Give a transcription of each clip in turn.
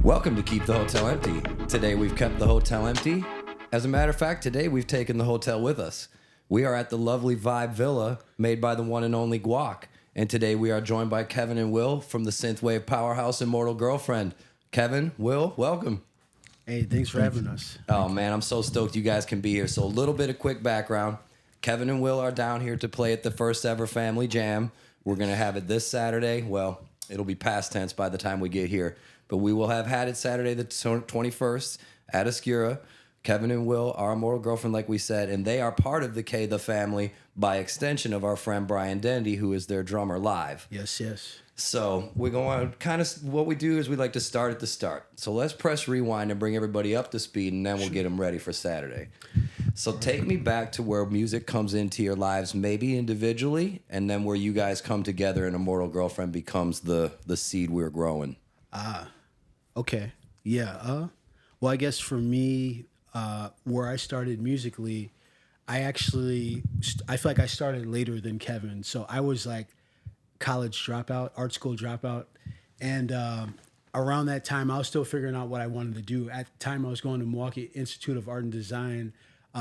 Welcome to Keep the Hotel Empty. Today we've kept the hotel empty. As a matter of fact, today we've taken the hotel with us. We are at the lovely Vibe Villa made by the one and only Guac. And today we are joined by Kevin and Will from the synthwave powerhouse Immortal Girlfriend. Kevin, Will, welcome. Hey, thanks for having us. Oh man, I'm so stoked you guys can be here. So a little bit of quick background. Kevin and Will are down here to play at the first ever family jam. We're going to have it this Saturday. Well, it'll be past tense by the time we get here. But we will have had it Saturday the 21st at Oscura. Kevin and Will are Immortal Girlfriend, like we said, and they are part of the K the family by extension of our friend Brian Dendy, who is their drummer live. Yes, yes. So we're going to kind of, what we do is we like to start at the start. So let's press rewind and bring everybody up to speed, and then we'll get them ready for Saturday. So take me back to where music comes into your lives, maybe individually, and then where you guys come together and Immortal Girlfriend becomes the seed we're growing. Okay. Yeah. Well, I guess for me, where I started musically, I feel like I started later than Kevin. So I was like college dropout, art school dropout. And around that time, I was still figuring out what I wanted to do. At the time, I was going to Milwaukee Institute of Art and Design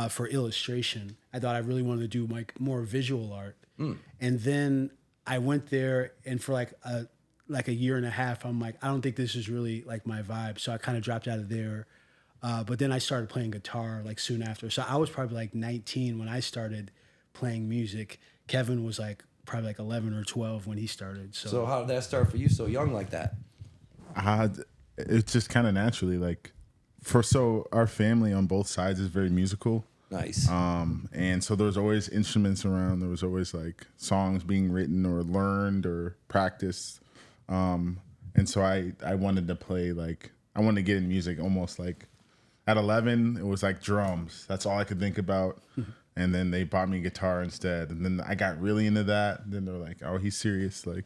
for illustration. I thought I really wanted to do like more visual art. And then I went there, and for like a year and a half, I'm like, I don't think this is really like my vibe. So I kind of dropped out of there. But then I started playing guitar like soon after. So I was probably like 19 when I started playing music. Kevin was like probably like 11 or 12 when he started. So how did that start for you so young like that? It's just kind of naturally like our family on both sides is very musical. Nice. And so there was always instruments around. There was always like songs being written or learned or practiced. And so I wanted to play, like, I wanted to get in music almost like at 11, it was like drums. That's all I could think about. And then they bought me a guitar instead. And then I got really into that. And then they're like, oh, he's serious. Like,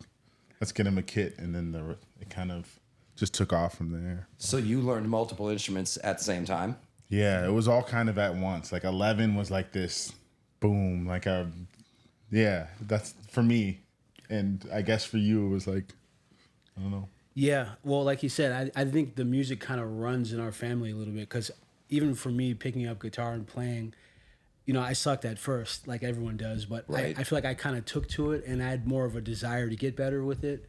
let's get him a kit. And then it kind of just took off from there. So you learned multiple instruments at the same time? Yeah, it was all kind of at once. Like 11 was like this boom, like that's for me. And I guess for you, it was like, I don't know. Yeah, well, like you said, I think the music kind of runs in our family a little bit, because even for me, picking up guitar and playing, I sucked at first, like everyone does, but right. I feel like I kind of took to it, and I had more of a desire to get better with it,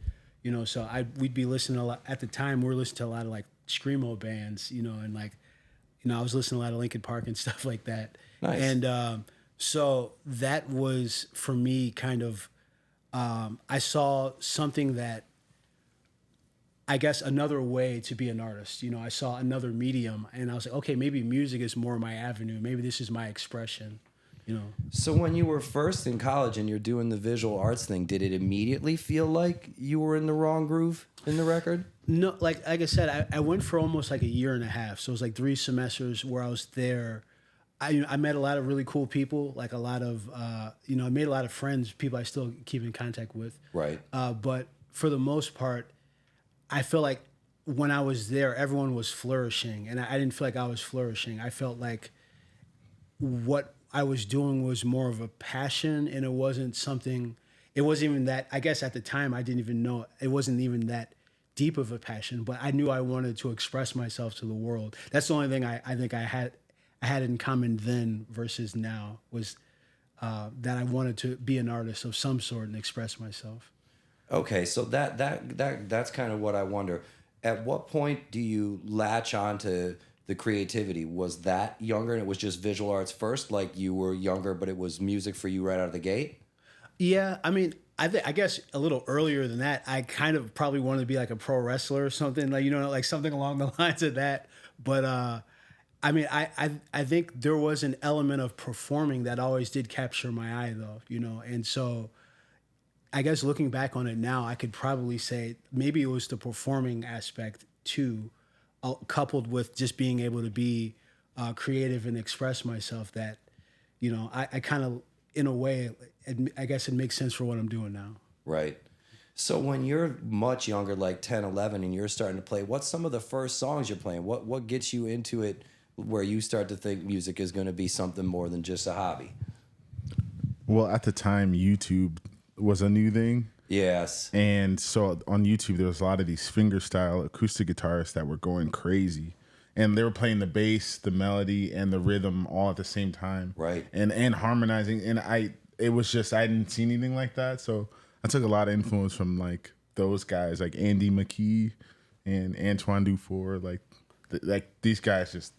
so we'd be listening a lot. At the time, we were listening to a lot of like screamo bands, and like, I was listening to a lot of Linkin Park and stuff like that. Nice. And so that was, for me, kind of, I saw something that, I guess, another way to be an artist. I saw another medium, and I was like, okay, maybe music is more my avenue. Maybe this is my expression, So when you were first in college and you're doing the visual arts thing, did it immediately feel like you were in the wrong groove in the record? No, like I said, I went for almost like a year and a half. So it was like 3 semesters where I was there. I met a lot of really cool people, like a lot of, I made a lot of friends, people I still keep in contact with. Right. But for the most part, I feel like when I was there, everyone was flourishing, and I didn't feel like I was flourishing. I felt like what I was doing was more of a passion, and it wasn't even that, I guess at the time, I didn't even know, it wasn't even that deep of a passion, but I knew I wanted to express myself to the world. That's the only thing I think I had in common then versus now, was that I wanted to be an artist of some sort and express myself. Okay, so that's kind of what I wonder. At what point do you latch on to the creativity? Was that younger and it was just visual arts first, like you were younger, but it was music for you right out of the gate? Yeah, I mean, I guess a little earlier than that, I kind of probably wanted to be like a pro wrestler or something, like, like something along the lines of that. But I mean, I think there was an element of performing that always did capture my eye, though, and so I guess looking back on it now, I could probably say maybe it was the performing aspect too, coupled with just being able to be creative and express myself, that, I kind of, in a way, I guess it makes sense for what I'm doing now. Right. So when you're much younger, like 10, 11, and you're starting to play, what's some of the first songs you're playing? What gets you into it where you start to think music is going to be something more than just a hobby? Well, at the time, YouTube was a new thing. Yes. And so on YouTube, there was a lot of these finger-style acoustic guitarists that were going crazy. And they were playing the bass, the melody, and the rhythm all at the same time. Right. And harmonizing. And it was just, I didn't see anything like that. So I took a lot of influence from like those guys, like Andy McKee and Antoine Dufour. Like these guys just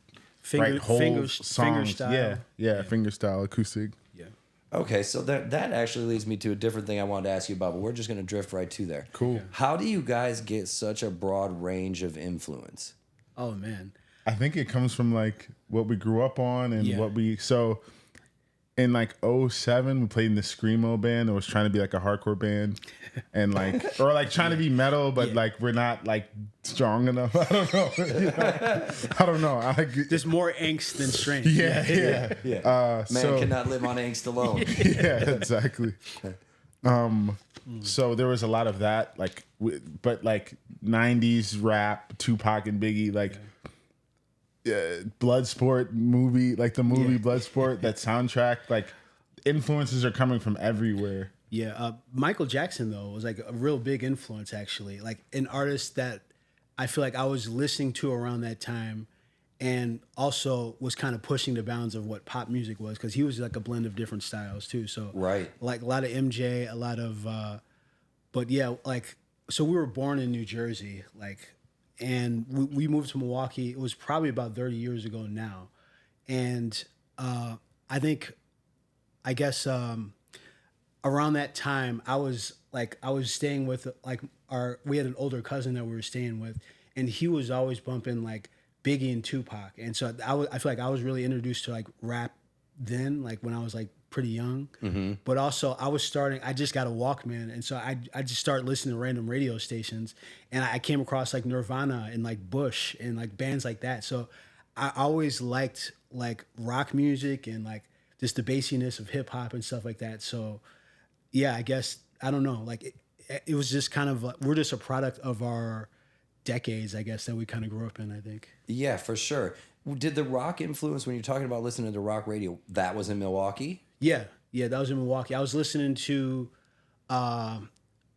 write whole songs. Fingerstyle. Yeah, fingerstyle acoustic. Yeah. Okay, so that actually leads me to a different thing I wanted to ask you about, but we're just going to drift right to there. Cool. Okay. How do you guys get such a broad range of influence? Oh man. I think it comes from like what we grew up on and what we so in like '07 we played in the screamo band that was trying to be like a hardcore band and like or like trying to be metal but like we're not like strong enough. I don't know. I don't know. There's more angst than strength. Yeah. Man cannot live on angst alone. Yeah, exactly. So there was a lot of that like but like 90s rap, Tupac and Biggie like Bloodsport movie, like the movie Bloodsport, that soundtrack, like influences are coming from everywhere. Yeah, Michael Jackson though was like a real big influence actually, like an artist that I feel like I was listening to around that time, and also was kind of pushing the bounds of what pop music was because he was like a blend of different styles too. So right, like a lot of MJ, a lot of, but yeah, like so we were born in New Jersey, like. And we moved to Milwaukee. It was probably about 30 years ago now. And I guess around that time, I was staying with we had an older cousin that we were staying with, and he was always bumping like Biggie and Tupac. And so I feel like I was really introduced to like rap then, like when I was like pretty young. Mm-hmm. But also I just got a Walkman, and so I just started listening to random radio stations, and I came across like Nirvana and like Bush and like bands like that. So I always liked like rock music and like just the bassiness of hip hop and stuff like that. So yeah, I guess I don't know, like it was just kind of we're just a product of our decades, I guess, that we kind of grew up in, I think. Yeah, for sure. Did the rock influence, when you're talking about listening to rock radio, that was in Milwaukee? Yeah, that was in Milwaukee. I was listening to, what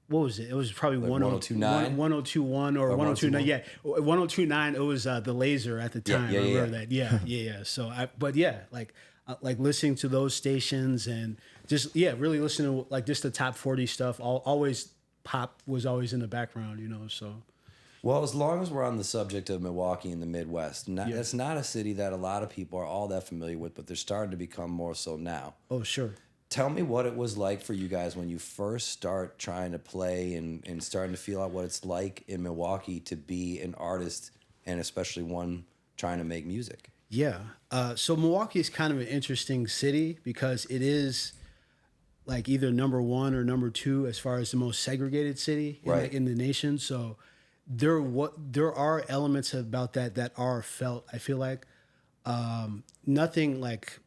was it? It was probably Like 1029, 1021 or 1029. Yeah, 1029. It was the Laser at the time. I remember that. Yeah. So like listening to those stations and just really listening to like just the top 40 stuff. Always pop was always in the background, So. Well, as long as we're on the subject of Milwaukee in the Midwest, it's not a city that a lot of people are all that familiar with, but they're starting to become more so now. Oh, sure. Tell me what it was like for you guys when you first start trying to play and starting to feel out what it's like in Milwaukee to be an artist, and especially one trying to make music. Yeah. So Milwaukee is kind of an interesting city because it is like either number one or number two as far as the most segregated city in the nation. So there are elements about that are felt. I feel like nothing like,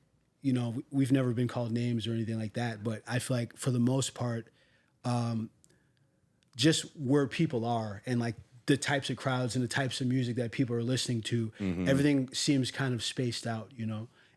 we've never been called names or anything like that, but I feel like for the most part, just where people are and like the types of crowds and the types of music that people are listening to, everything seems kind of spaced out,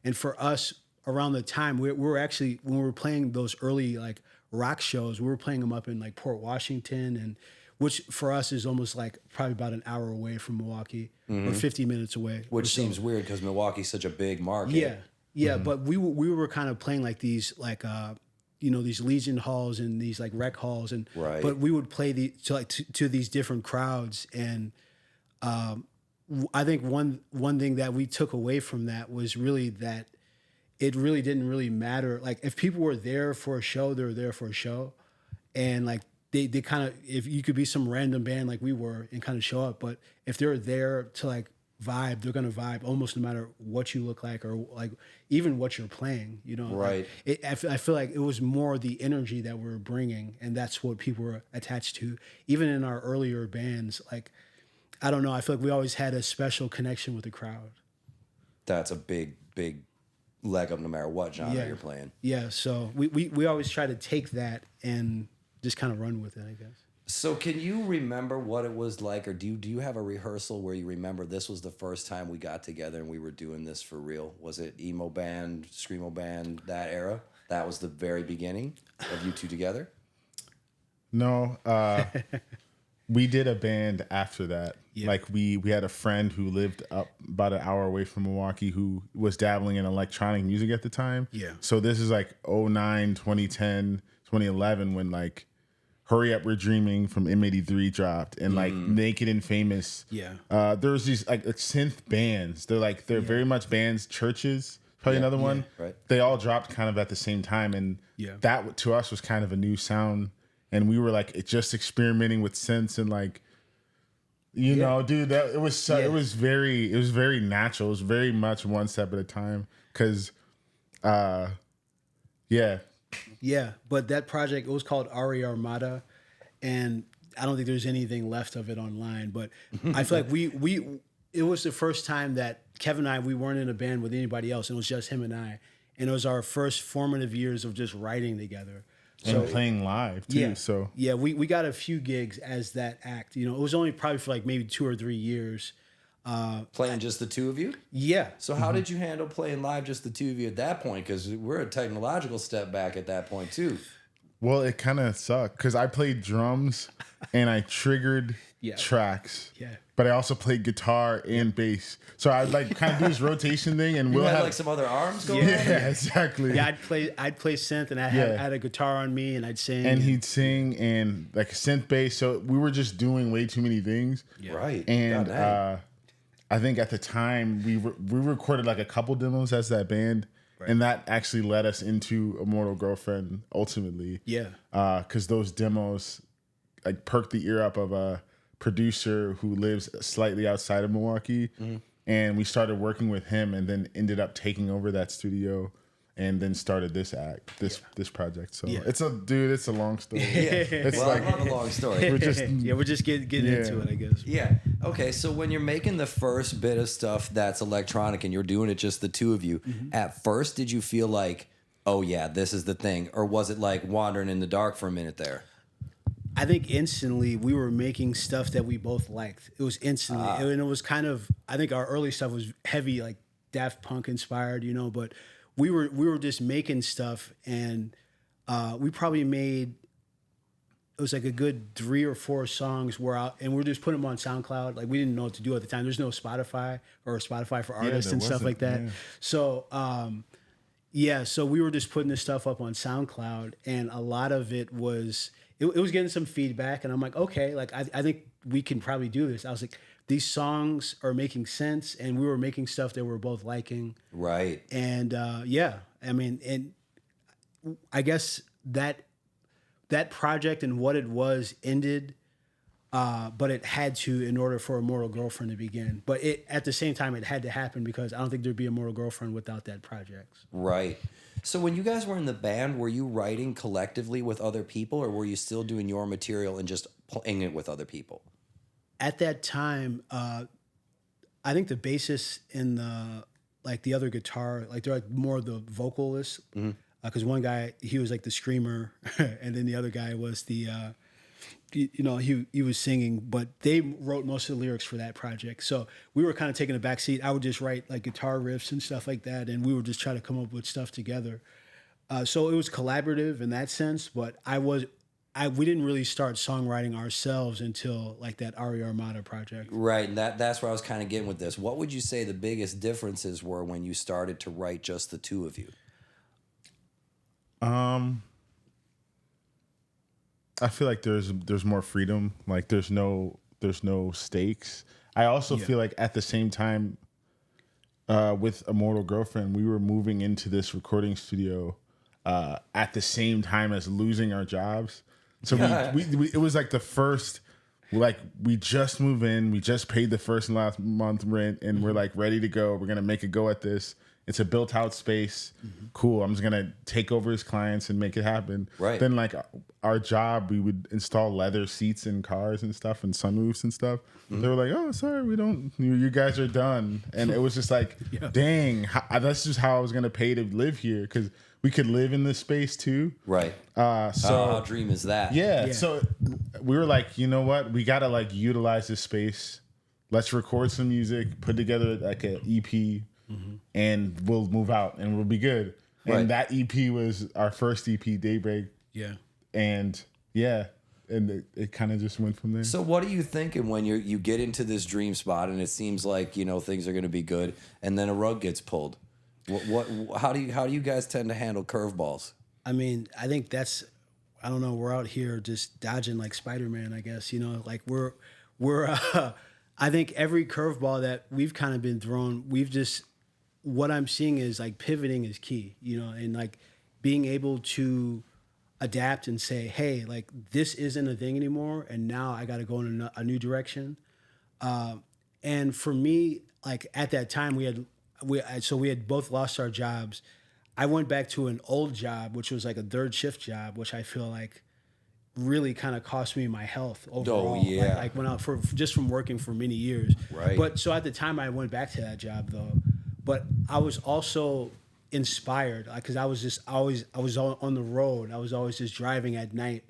And for us around the time, we were actually, when we were playing those early like rock shows, we were playing them up in like Port Washington, and which for us is almost like probably about an hour away from Milwaukee or 50 minutes away. Which seems weird because Milwaukee's such a big market. Yeah. But we were kind of playing like these like these Legion halls and these like rec halls, and but we would play to these different crowds, and I think one thing that we took away from that was really that it really didn't really matter. Like if people were there for a show, they were there for a show, and like. They kind of, if you could be some random band like we were and kind of show up, but if they're there to like vibe, they're gonna vibe almost no matter what you look like or like even what you're playing, Right. Like I feel like it was more the energy that we're bringing, and that's what people were attached to. Even in our earlier bands, like I don't know, I feel like we always had a special connection with the crowd. That's a big leg up no matter what genre you're playing. Yeah, so we always try to take that and just kind of run with it, I guess. So can you remember what it was like, or do you have a rehearsal where you remember this was the first time we got together and we were doing this for real? Was it emo band, screamo band, that era? That was the very beginning of you two together? No, we did a band after that. Yeah. Like we had a friend who lived up about an hour away from Milwaukee who was dabbling in electronic music at the time. Yeah. So this is like 09, 2010, 2011 when like Hurry Up We're Dreaming from M83 dropped and like Naked and Famous. Yeah. There was these like synth bands. They're very much bands. Churches, probably another one. right. They all dropped kind of at the same time, and that to us was kind of a new sound. And we were like just experimenting with synths and like, you know, dude, that it was it was very natural. It was very much one step at a time. Cause, Yeah, but that project, it was called Ari Armada, and I don't think there's anything left of it online. But I feel like it was the first time that Kevin and I, we weren't in a band with anybody else. It was just him and I, and it was our first formative years of just writing together. And playing live too. We got a few gigs as that act. You know, it was only probably for like maybe 2 or 3 years. Playing just the two of you? Yeah. So how did you handle playing live just the two of you at that point? Because we're a technological step back at that point too. Well, it kind of sucked because I played drums and I triggered tracks. Yeah. But I also played guitar and bass. So I'd like kind of do this rotation thing, and You we'll had have like some other arms going on? yeah, exactly. Yeah, I'd play synth, and I had a guitar on me, and I'd sing. And he'd sing and like synth bass. So we were just doing way too many things. Yeah. Right. And God dang. I think at the time we recorded like a couple demos as that band, and that actually led us into Immortal Girlfriend ultimately. Yeah. Because those demos like perked the ear up of a producer who lives slightly outside of Milwaukee, and we started working with him, and then ended up taking over that studio. And then started this this project. So it's a long story. It's Well, I love a long story. we're just we're just getting into it, I guess. Yeah. Okay. So when you're making the first bit of stuff that's electronic and you're doing it just the two of you, at first did you feel like, oh yeah, this is the thing, or was it like wandering in the dark for a minute there? I think instantly we were making stuff that we both liked. It was instantly, and it was kind of. I think our early stuff was heavy, like Daft Punk inspired, you know, but. We were just making stuff, and we probably made, it was like a good 3 or 4 songs were out, and we're just putting them on SoundCloud. Like we didn't know what to do at the time. There's no Spotify or Spotify for artists and stuff like that. Yeah. So we were just putting this stuff up on SoundCloud, and a lot of it was it was getting some feedback, and I'm like, okay, like I think we can probably do this. I was like, these songs are making sense, and we were making stuff that we're both liking. Right. And I mean, and I guess that project and what it was ended, but it had to in order for Immortal Girlfriend to begin. But at the same time, it had to happen because I don't think there'd be Immortal Girlfriend without that project. Right. So when you guys were in the band, were you writing collectively with other people, or were you still doing your material and just playing it with other people? At that time, I think the bassist and the other guitar, like they're like more the vocalists. Because one guy, he was like the screamer, and then the other guy was the, he was singing. But they wrote most of the lyrics for that project. So we were kind of taking a back seat. I would just write like guitar riffs and stuff like that, and we would just try to come up with stuff together. So it was collaborative in that sense, but we didn't really start songwriting ourselves until like that Ari Armada project. Right, and that's where I was kind of getting with this. What would you say the biggest differences were when you started to write just the two of you? I feel like there's more freedom. Like there's no stakes. I also feel like at the same time, with Immortal Girlfriend, we were moving into this recording studio at the same time as losing our jobs. So we it was like the first, like we just moved in, we just paid the first and last month rent, and we're like ready to go. We're gonna make a go at this. It's a built out space. Cool. I'm just gonna take over his clients and make it happen. Right. Then like our job, we would install leather seats in cars and stuff and sunroofs and stuff. They were like, "Oh, sorry, we don't. You guys are done." And it was just like, dang, that's just how I was gonna pay to live here because we could live in this space too. Right. So how dream is that? Yeah. So we were like, you know what? We gotta like utilize this space. Let's record some music, put together like an EP. And we'll move out and we'll be good. Right. And that EP was our first EP, Daybreak. Yeah. And yeah, it kind of just went from there. So what are you thinking when you get into this dream spot and it seems like, you know, things are going to be good and then a rug gets pulled? How do you guys tend to handle curveballs? I mean, I think I don't know, we're out here just dodging like Spider-Man, I guess, you know, like we're I think every curveball that we've kind of been thrown, what I'm seeing is like pivoting is key, you know, and like being able to adapt and say, hey, like this isn't a thing anymore, and now I got to go in a new direction. And for me, like at that time, we had both lost our jobs. I went back to an old job, which was like a third shift job, which I feel like really kind of cost me my health overall. Oh, yeah. Like when just from working for many years. Right. But so at the time I went back to that job though, but I was also inspired because I was on the road. I was always just driving at night.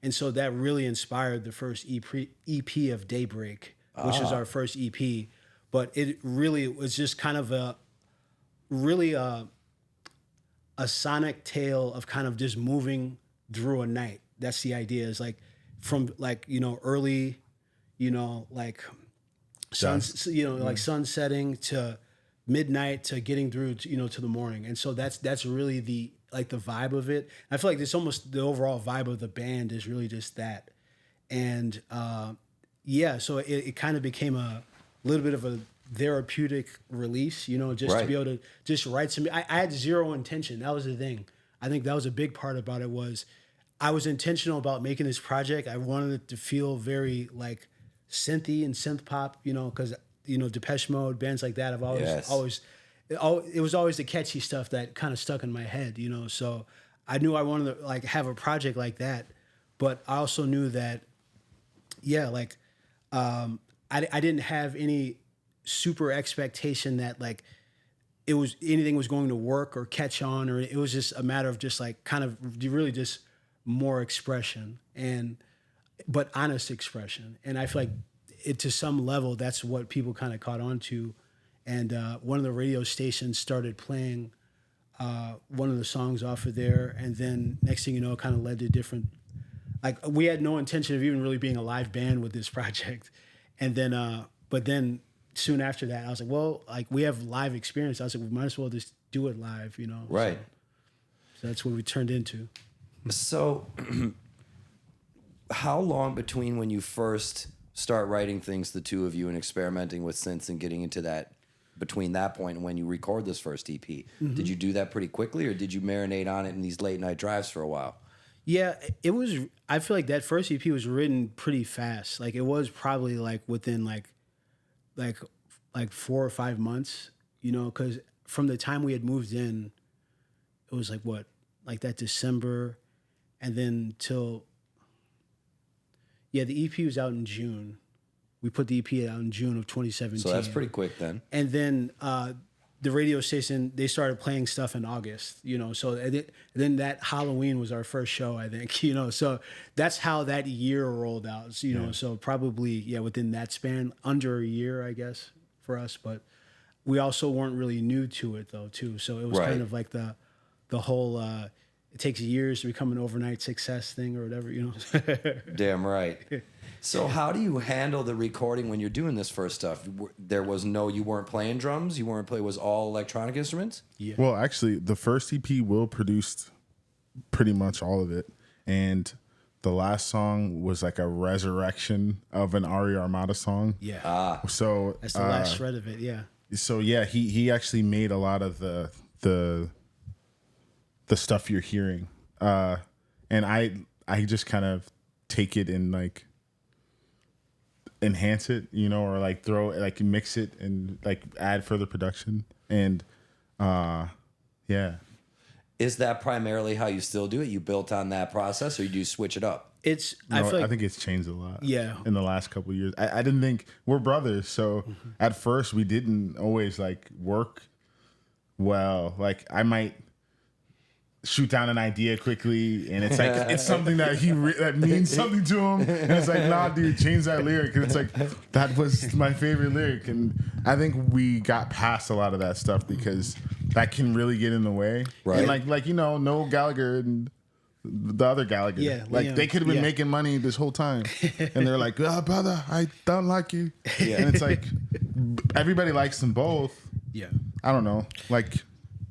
And so that really inspired the first EP of Daybreak, which is our first EP. But it really was just kind of a sonic tale of kind of just moving through a night. That's the idea, is like from like, you know, early, you know, like sun setting to midnight to getting through to, you know, to the morning. And so that's really the vibe of it. I feel like it's almost the overall vibe of the band is really just that. And so it kind of became a little bit of a therapeutic release, you know, just to be able to just write some. I had zero intention. That was the thing. I think that was a big part about it, was I was intentional about making this project. I wanted it to feel very like synthy and synth pop, you know, because, you know, Depeche Mode, bands like that, it was always the catchy stuff that kind of stuck in my head, you know. So I knew I wanted to like have a project like that, but I also knew that, I didn't have any super expectation that like anything was going to work or catch on, or it was just a matter of just like kind of really just more expression but honest expression. And I feel like it, to some level, that's what people kind of caught on to. And one of the radio stations started playing one of the songs off of there. And then next thing you know, it kind of led to different, like we had no intention of even really being a live band with this project. And then, but then soon after that, I was like, well, like we have live experience. I was like, we might as well just do it live, you know? Right. So that's what we turned into. So how long between when you first start writing things, the two of you, and experimenting with synths and getting into that, between that point and when you record this first EP? Mm-hmm. Did you do that pretty quickly, or did you marinate on it in these late night drives for a while? Yeah, it was, I feel like that first EP was written pretty fast. Like it was probably like within like 4 or 5 months, you know, because from the time we had moved in, it was like what, like that December, and then till, the EP was out in June. We put the EP out in June of 2017. So that's pretty quick then. And then the radio station, they started playing stuff in August, you know. So then that Halloween was our first show, I think, you know. So that's how that year rolled out, you know. So probably, within that span, under a year, I guess, for us. But we also weren't really new to it, though, too. So it was kind of like the whole it takes years to become an overnight success thing or whatever, you know. Damn right. So how do you handle the recording when you're doing this first stuff? You weren't playing drums? It was all electronic instruments? Yeah. Well, actually, the first EP, Will produced pretty much all of it. And the last song was like a resurrection of an Ari Armada song. Yeah. So that's the last shred of it, yeah. So yeah, he actually made a lot of the stuff you're hearing. And I just kind of take it and like enhance it, you know, or like mix it and like add further production. And Is that primarily how you still do it? You built on that process, or do you switch it up? I think it's changed a lot. Yeah. In the last couple of years. I didn't think, we're brothers, so at first we didn't always like work well. Like I might shoot down an idea quickly, and it's like it's something that that means something to him, and it's like, nah, dude, change that lyric. And it's like, that was my favorite lyric, and I think we got past a lot of that stuff because that can really get in the way. Right. And like you know, Noel Gallagher and the other Gallagher. Yeah, like Liam, they could have been yeah. making money this whole time, and they're like, "Oh, brother, I don't like you." Yeah. And it's like everybody likes them both. Yeah. I don't know, like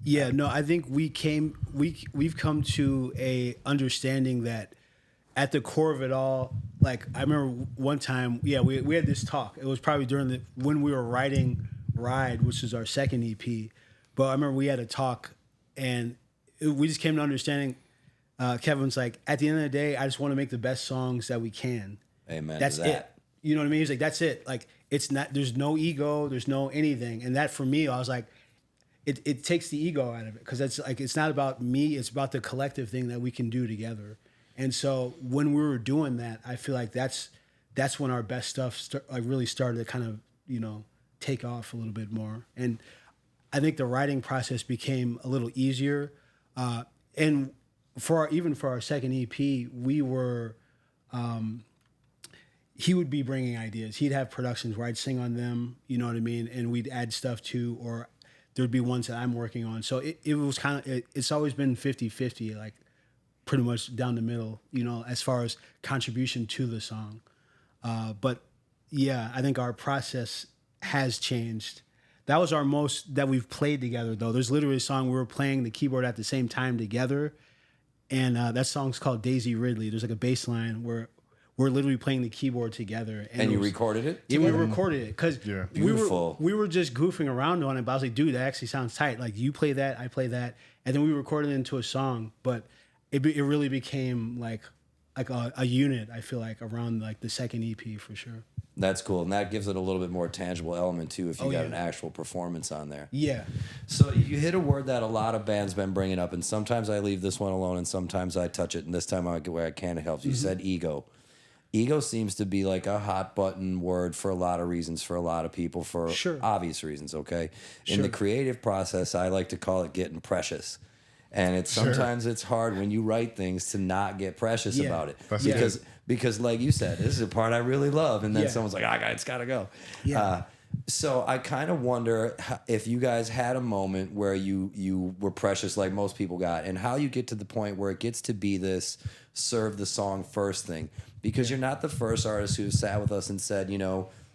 Yeah, no, I think we've come to a understanding that at the core of it all, like I remember one time, we had this talk. It was probably when we were writing Ride, which is our second EP. But I remember we had a talk, and we just came to understanding. Kevin's like, at the end of the day, I just want to make the best songs that we can. Amen. That's to that. it. You know what I mean? He's like, that's it. Like, it's not. There's no ego. There's no anything. And that for me, I was like, it takes the ego out of it, because it's like it's not about me. It's about the collective thing that we can do together. And so when we were doing that, I feel like that's when our best stuff really started to kind of take off a little bit more. And I think the writing process became a little easier. And even for our second EP, we were. He would be bringing ideas. He'd have productions where I'd sing on them, you know what I mean, and we'd add stuff too, or there'd be ones that I'm working on. So it was kind of, it's always been 50-50, like pretty much down the middle, as far as contribution to the song. But yeah, I think our process has changed. That was our most that we've played together, though. There's literally a song we were playing the keyboard at the same time together, and that song's called Daisy Ridley. There's like a bass line where we're literally playing the keyboard together. And you recorded it? Yeah, we recorded it because Beautiful. we were just goofing around on it. But I was like, dude, that actually sounds tight. Like, you play that, I play that, and then we recorded it into a song. But it really became like a unit. I feel like around like the second EP for sure. That's cool, and that gives it a little bit more tangible element too if you got an actual performance on there. Yeah. So you hit a word that a lot of bands been bringing up, and sometimes I leave this one alone, and sometimes I touch it, and this time I get where I can. It helps. You said ego. Ego seems to be like a hot button word for a lot of reasons, for a lot of people, for obvious reasons. Okay, in the creative process, I like to call it getting precious. And sometimes it's hard when you write things to not get precious about it. Because like you said, this is a part I really love, and then someone's like, it's got to go. Yeah. So I kind of wonder if you guys had a moment where you were precious like most people got, and how you get to the point where it gets to be this serve the song first thing. Because you're not the first artist who sat with us and said,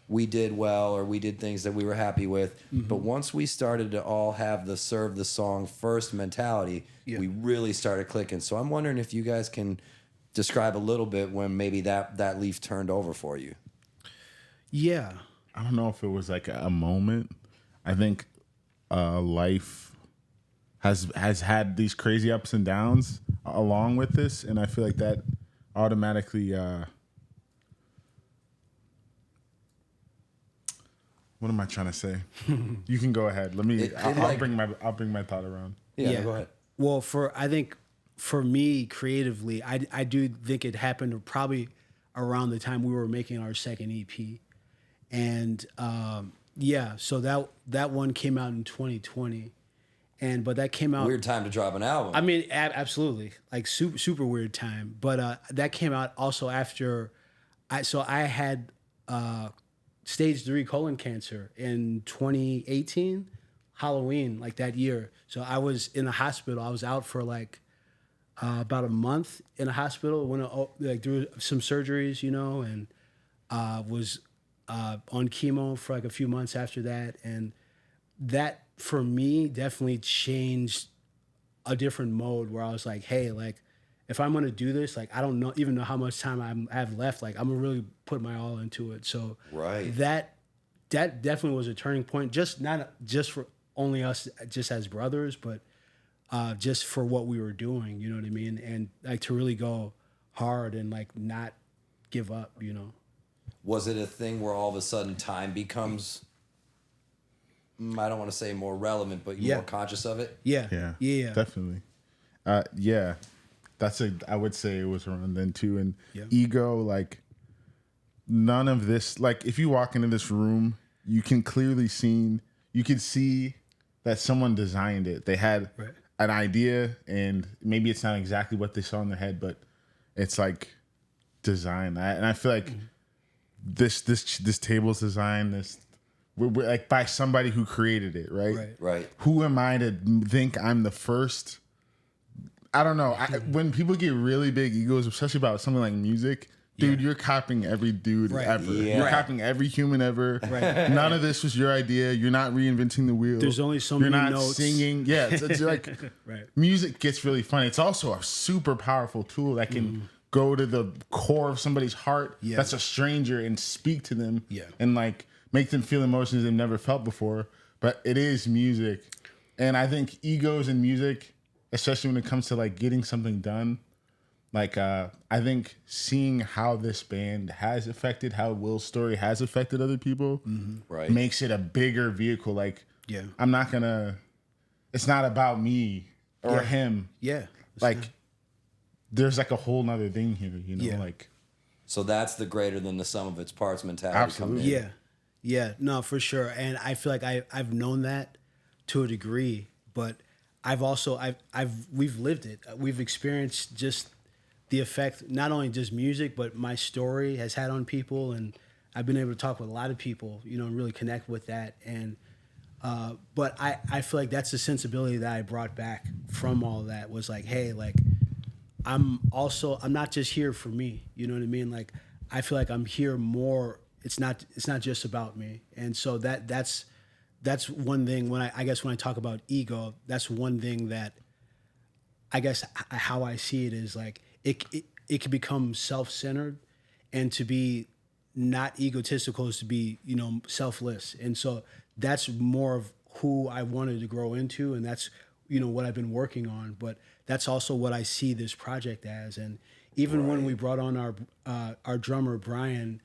we did well, or we did things that we were happy with. But once we started to all have the serve the song first mentality, we really started clicking. So I'm wondering if you guys can describe a little bit when maybe that leaf turned over for you. Yeah. I don't know if it was like a moment. I think life has had these crazy ups and downs along with this, and I feel like that automatically what am I trying to say? You can go ahead. I'll bring my thought around. Yeah, go ahead. Well, I think for me creatively, I do think it happened probably around the time we were making our second EP. And so that one came out in 2020. But that came out weird time to drop an album. I mean, absolutely, like super weird time. But that came out also after I had stage 3 colon cancer in 2018, Halloween, like that year. So I was in the hospital. I was out for like about a month in a hospital. Went through some surgeries, and was on chemo for like a few months after that, and that for me definitely changed a different mode where I was like, hey, like if I'm gonna do this, like I don't even know how much time I have left. Like I'm gonna really put my all into it. So that definitely was a turning point. Not just for only us, just as brothers, but just for what we were doing. You know what I mean? And like to really go hard and like not give up. Was it a thing where all of a sudden time becomes, I don't want to say more relevant, but you're more conscious of it? Yeah, definitely. I would say it was around then too. And ego, like none of this, like if you walk into this room, you can clearly see that someone designed it. They had an idea, and maybe it's not exactly what they saw in their head, but it's like design. And I feel like this table's design, we're like by somebody who created it, right? Right. Who am I to think I'm the first I don't know. When people get really big egos, especially about something like music, dude, you're copying every dude ever. Yeah. You're copying every human ever. Right. None of this was your idea. You're not reinventing the wheel. There's only so You're many not notes. singing. Yeah, it's like Right. music gets really funny. It's also a super powerful tool that can go to the core of somebody's heart that's a stranger and speak to them and like make them feel emotions they've never felt before. But it is music. And I think egos in music, especially when it comes to like getting something done, like I think seeing how this band has affected, how Will's story has affected other people, Right. makes it a bigger vehicle. Like, I'm not gonna. It's not about me or him. Yeah. Like, there's like a whole nother thing here. You know, like. So that's the greater than the sum of its parts mentality. Absolutely. Coming in. Yeah. Yeah. No, for sure. And I feel like I've known that to a degree, but we've lived it. We've experienced just the effect, not only just music, but my story has had on people. And I've been able to talk with a lot of people, you know, and really connect with that. And, but I feel like that's the sensibility that I brought back from all that was like, hey, like, I'm not just here for me. You know what I mean? Like, I feel like I'm here more. It's not just about me. And so that's one thing when I talk about ego, that's one thing that I guess how I see it is like, it can become self-centered, and to be not egotistical is to be, you know, selfless. And so that's more of who I wanted to grow into. And that's, you know, what I've been working on, but that's also what I see this project as. And even when we brought on our drummer, Brian,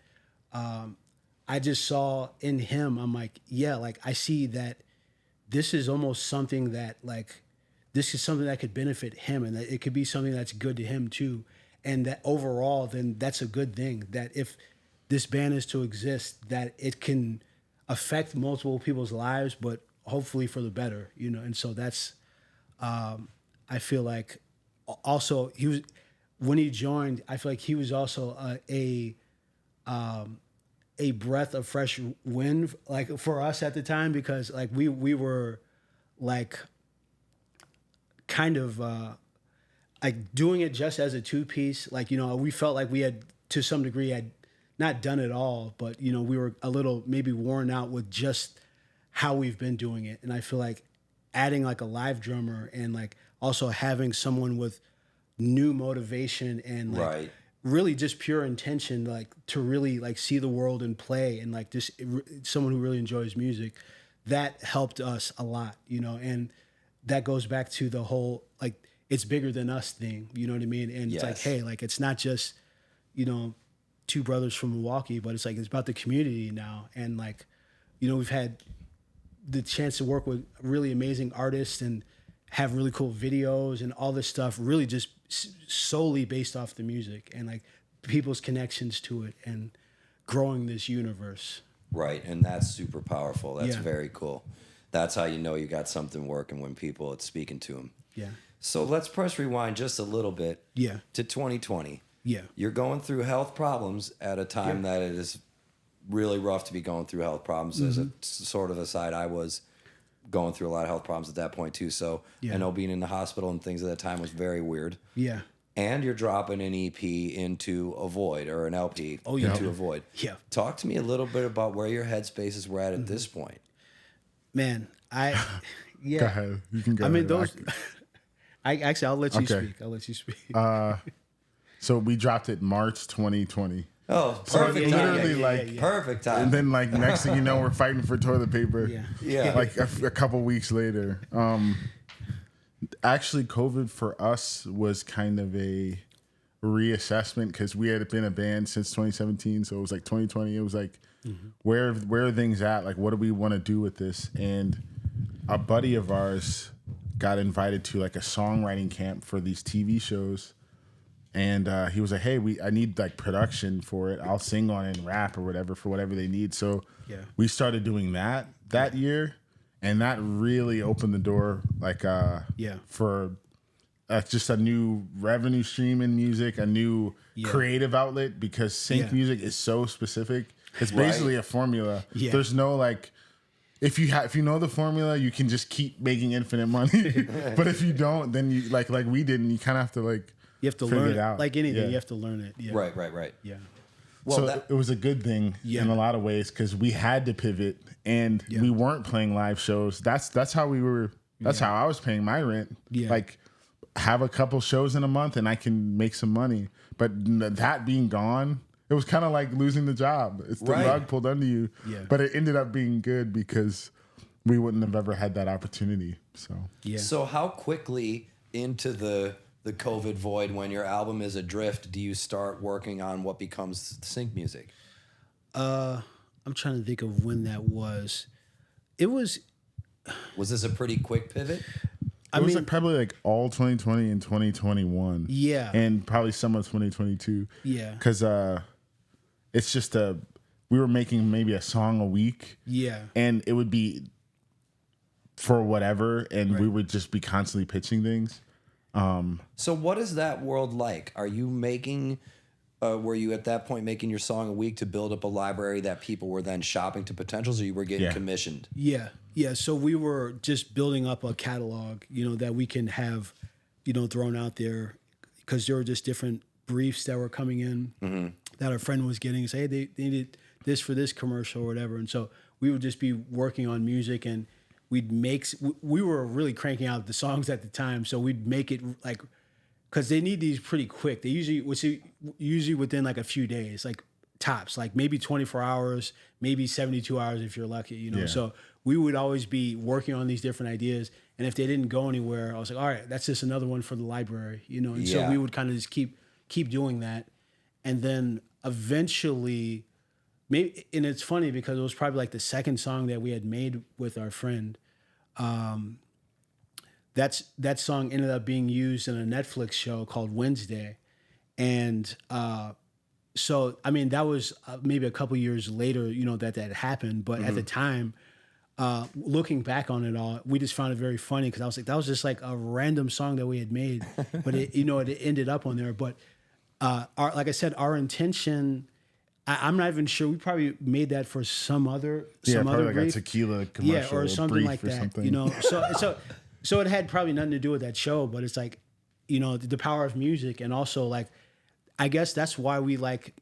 I just saw in him, I'm like, yeah, like I see that this is almost something that like, this is something that could benefit him, and that it could be something that's good to him too. And that overall, then that's a good thing, that if this band is to exist, that it can affect multiple people's lives, but hopefully for the better, you know? And so that's, I feel like also when he joined, I feel like he was also a breath of fresh wind, like for us at the time, because like we were like kind of like doing it just as a two-piece. Like, you know, we felt like we had to some degree had not done it all, but you know, we were a little maybe worn out with just how we've been doing it. And I feel like adding like a live drummer and like also having someone with new motivation and like really just pure intention, like to really like see the world and play, and like just someone who really enjoys music, that helped us a lot, you know. And that goes back to the whole like it's bigger than us thing, you know what I mean? And it's like, hey, like it's not just, you know, two brothers from Milwaukee, but it's like it's about the community now. And like, you know, we've had the chance to work with really amazing artists and have really cool videos and all this stuff, really just solely based off the music and like people's connections to it and growing this universe. Right, and that's super powerful. That's very cool. That's how you know you got something working, when people, it's speaking to them. Yeah. So let's press rewind just a little bit to 2020. Yeah. You're going through health problems at a time that it is really rough to be going through health problems. As a sort of aside, I was going through a lot of health problems at that point too. So I know being in the hospital and things at that time was very weird. Yeah. And you're dropping an EP into a void, or an LP into a void. Yeah. Talk to me a little bit about where your headspaces were at this point. Man, Go ahead. You can go. I mean, ahead. those. I'll let you speak. I'll let you speak. So we dropped it March 2020. Oh, perfect time. Literally, Perfect time. And then, like, next thing you know, we're fighting for toilet paper. Yeah. Like a couple weeks later. Actually, COVID for us was kind of a reassessment, because we had been a band since 2017. So it was like 2020. It was like, where are things at? Like, what do we want to do with this? And a buddy of ours got invited to like a songwriting camp for these TV shows. And he was like, hey, I need like production for it. I'll sing on it and rap or whatever for whatever they need. So we started doing that year. And that really opened the door like for just a new revenue stream in music, a new creative outlet, because synth music is so specific. It's basically a formula. There's no like if you know the formula, you can just keep making infinite money. But if you don't, then you like we didn't. You kind of have to like You have to figure learn it it. out. Like anything, Yeah. you have to learn it. Yeah. Right. Yeah. Well, So it was a good thing in a lot of ways because we had to pivot and we weren't playing live shows. That's how we were. That's how I was paying my rent. Yeah. Like have a couple shows in a month and I can make some money. But that being gone, it was kind of like losing the job. It's the rug pulled under you. Yeah. But it ended up being good because we wouldn't have ever had that opportunity. So Yeah. So how quickly into the COVID void, when your album is adrift, do you start working on what becomes sync music? I'm trying to think of when that was. It was. Was this a pretty quick pivot? it was like probably like all 2020 and 2021. Yeah. And probably some of 2022. Yeah. Because it's just we were making maybe a song a week. Yeah. And it would be for whatever. And we would just be constantly pitching things. So what is that world like? Are you making, were you at that point making your song a week to build up a library that people were then shopping to potentials, or you were getting commissioned? Yeah. Yeah. So we were just building up a catalog, that we can have, thrown out there, because there were just different briefs that were coming in that our friend was getting. Say, hey, they needed this for this commercial or whatever. And so we would just be working on music, and we were really cranking out the songs at the time. So we'd make it like, because they need these pretty quick. They usually within like a few days, like tops, like maybe 24 hours, maybe 72 hours if you're lucky, So we would always be working on these different ideas. And if they didn't go anywhere, I was like, all right, that's just another one for the library, And so we would kind of just keep doing that. And then eventually, maybe, and it's funny because it was probably like the second song that we had made with our friend. That song ended up being used in a Netflix show called Wednesday. And so, I mean, that was maybe a couple years later, that happened. But at the time, looking back on it all, we just found it very funny because I was like, that was just like a random song that we had made, but it ended up on there. But like I said, our intention, I'm not even sure. We probably made that for some other probably like brief. a tequila commercial, or something like that. Something. So it had probably nothing to do with that show, but it's like, the power of music, and also like, I guess that's why we like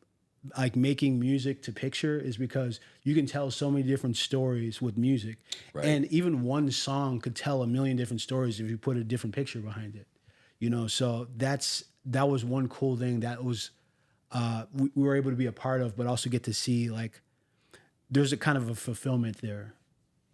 making music to picture, is because you can tell so many different stories with music, and even one song could tell a million different stories if you put a different picture behind it. So that was one cool thing that was. We were able to be a part of, but also get to see like there's a kind of a fulfillment there,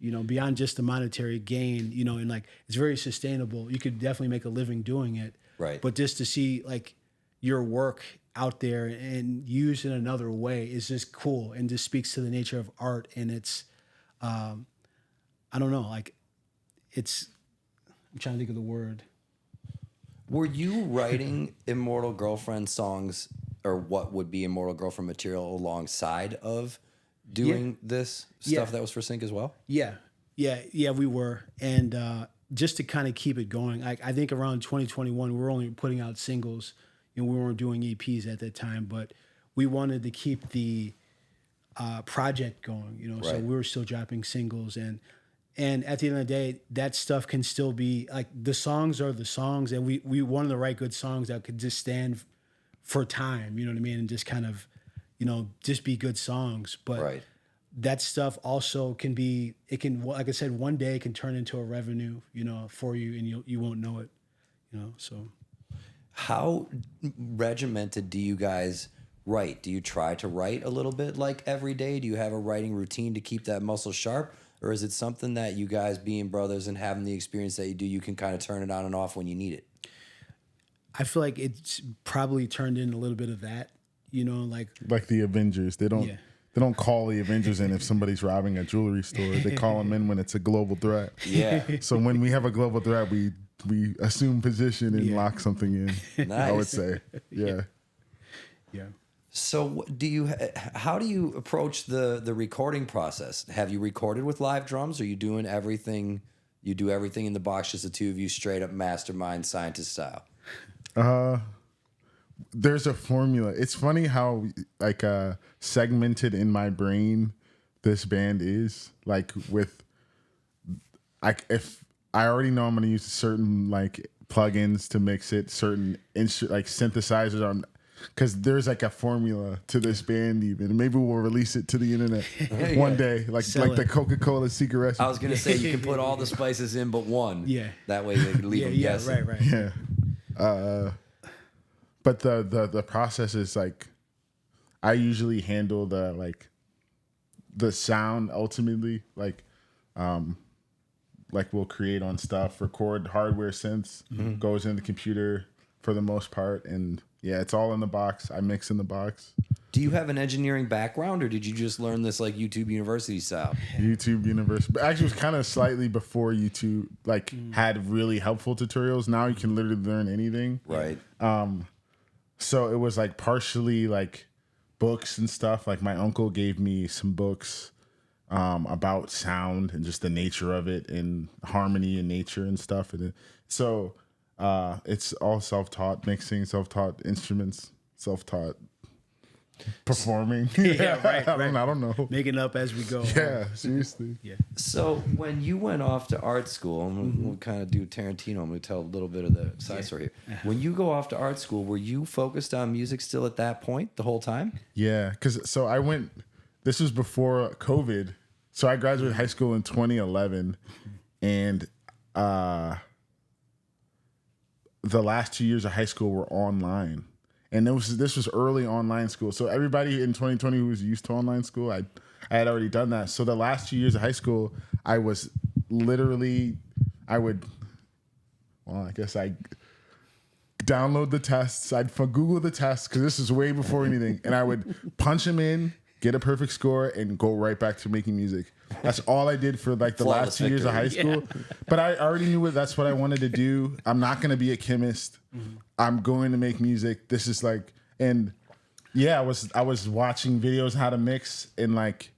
beyond just the monetary gain, and like it's very sustainable. You could definitely make a living doing it, right? But just to see like your work out there and used in another way is just cool, and just speaks to the nature of art. And it's, I don't know, like I'm trying to think of the word. Were you writing Immortal Girlfriend songs, or what would be Immortal Girlfriend material, alongside of doing this stuff that was for sync as well? Yeah, we were. And just to kind of keep it going, I think around 2021, we were only putting out singles, and we weren't doing EPs at that time, but we wanted to keep the project going, so we were still dropping singles. And at the end of the day, that stuff can still be, like, the songs are the songs, and we wanted to write good songs that could just stand for time, you know what I mean? And just kind of, just be good songs. But that stuff also can be, like I said, one day it can turn into a revenue, for you, and you won't know it, so. How regimented do you guys write? Do you try to write a little bit like every day? Do you have a writing routine to keep that muscle sharp? Or is it something that you guys, being brothers and having the experience that you do, you can kind of turn it on and off when you need it? I feel like it's probably turned in a little bit of that, like the Avengers. They don't call the Avengers in if somebody's robbing a jewelry store. They call them in when it's a global threat. Yeah. So when we have a global threat, we assume position and lock something in. Nice. I would say, yeah. So how do you approach the recording process? Have you recorded with live drums? Or are you doing everything? You do everything in the box, just the two of you, straight up mastermind scientist style? There's a formula. It's funny how segmented in my brain this band is. Like with if I already know I'm going to use certain like plugins to mix it, certain like synthesizers on, because there's like a formula to this band even. Maybe we'll release it to the internet one day, like the Coca-Cola secret recipe. I was gonna say you can put all the spices in but one. Yeah. That way they can leave them guessing. Right. Yeah. But the process is like, I usually handle the sound ultimately, like we'll create on stuff, record hardware synths, goes in the computer for the most part, and yeah, it's all in the box. I mix in the box. Do you have an engineering background, or did you just learn this like YouTube University style? YouTube University. But actually, it was kind of slightly before YouTube had really helpful tutorials. Now you can literally learn anything. Right. So it was like partially like books and stuff. Like my uncle gave me some books about sound and just the nature of it and harmony and nature and stuff. And so it's all self-taught mixing, self-taught instruments, self-taught performing. Right. I don't know. Making up as we go. Yeah, seriously. Yeah. So when you went off to art school, and we'll kind of do Tarantino, I'm going to tell a little bit of the side story here. When you go off to art school, were you focused on music still at that point the whole time? Yeah, because this was before COVID. So I graduated high school in 2011, and the last 2 years of high school were online. And this was early online school. So everybody in 2020 who was used to online school, I had already done that. So the last 2 years of high school, I was literally, I download the tests. I'd Google the tests, because this is way before anything. And I would punch them in, get a perfect score, and go right back to making music. That's all I did for like the Flawless last 2 years of high school. Yeah. But I already knew that's what I wanted to do. I'm not going to be a chemist. I'm going to make music. This is like, and yeah, I was watching videos how to mix and like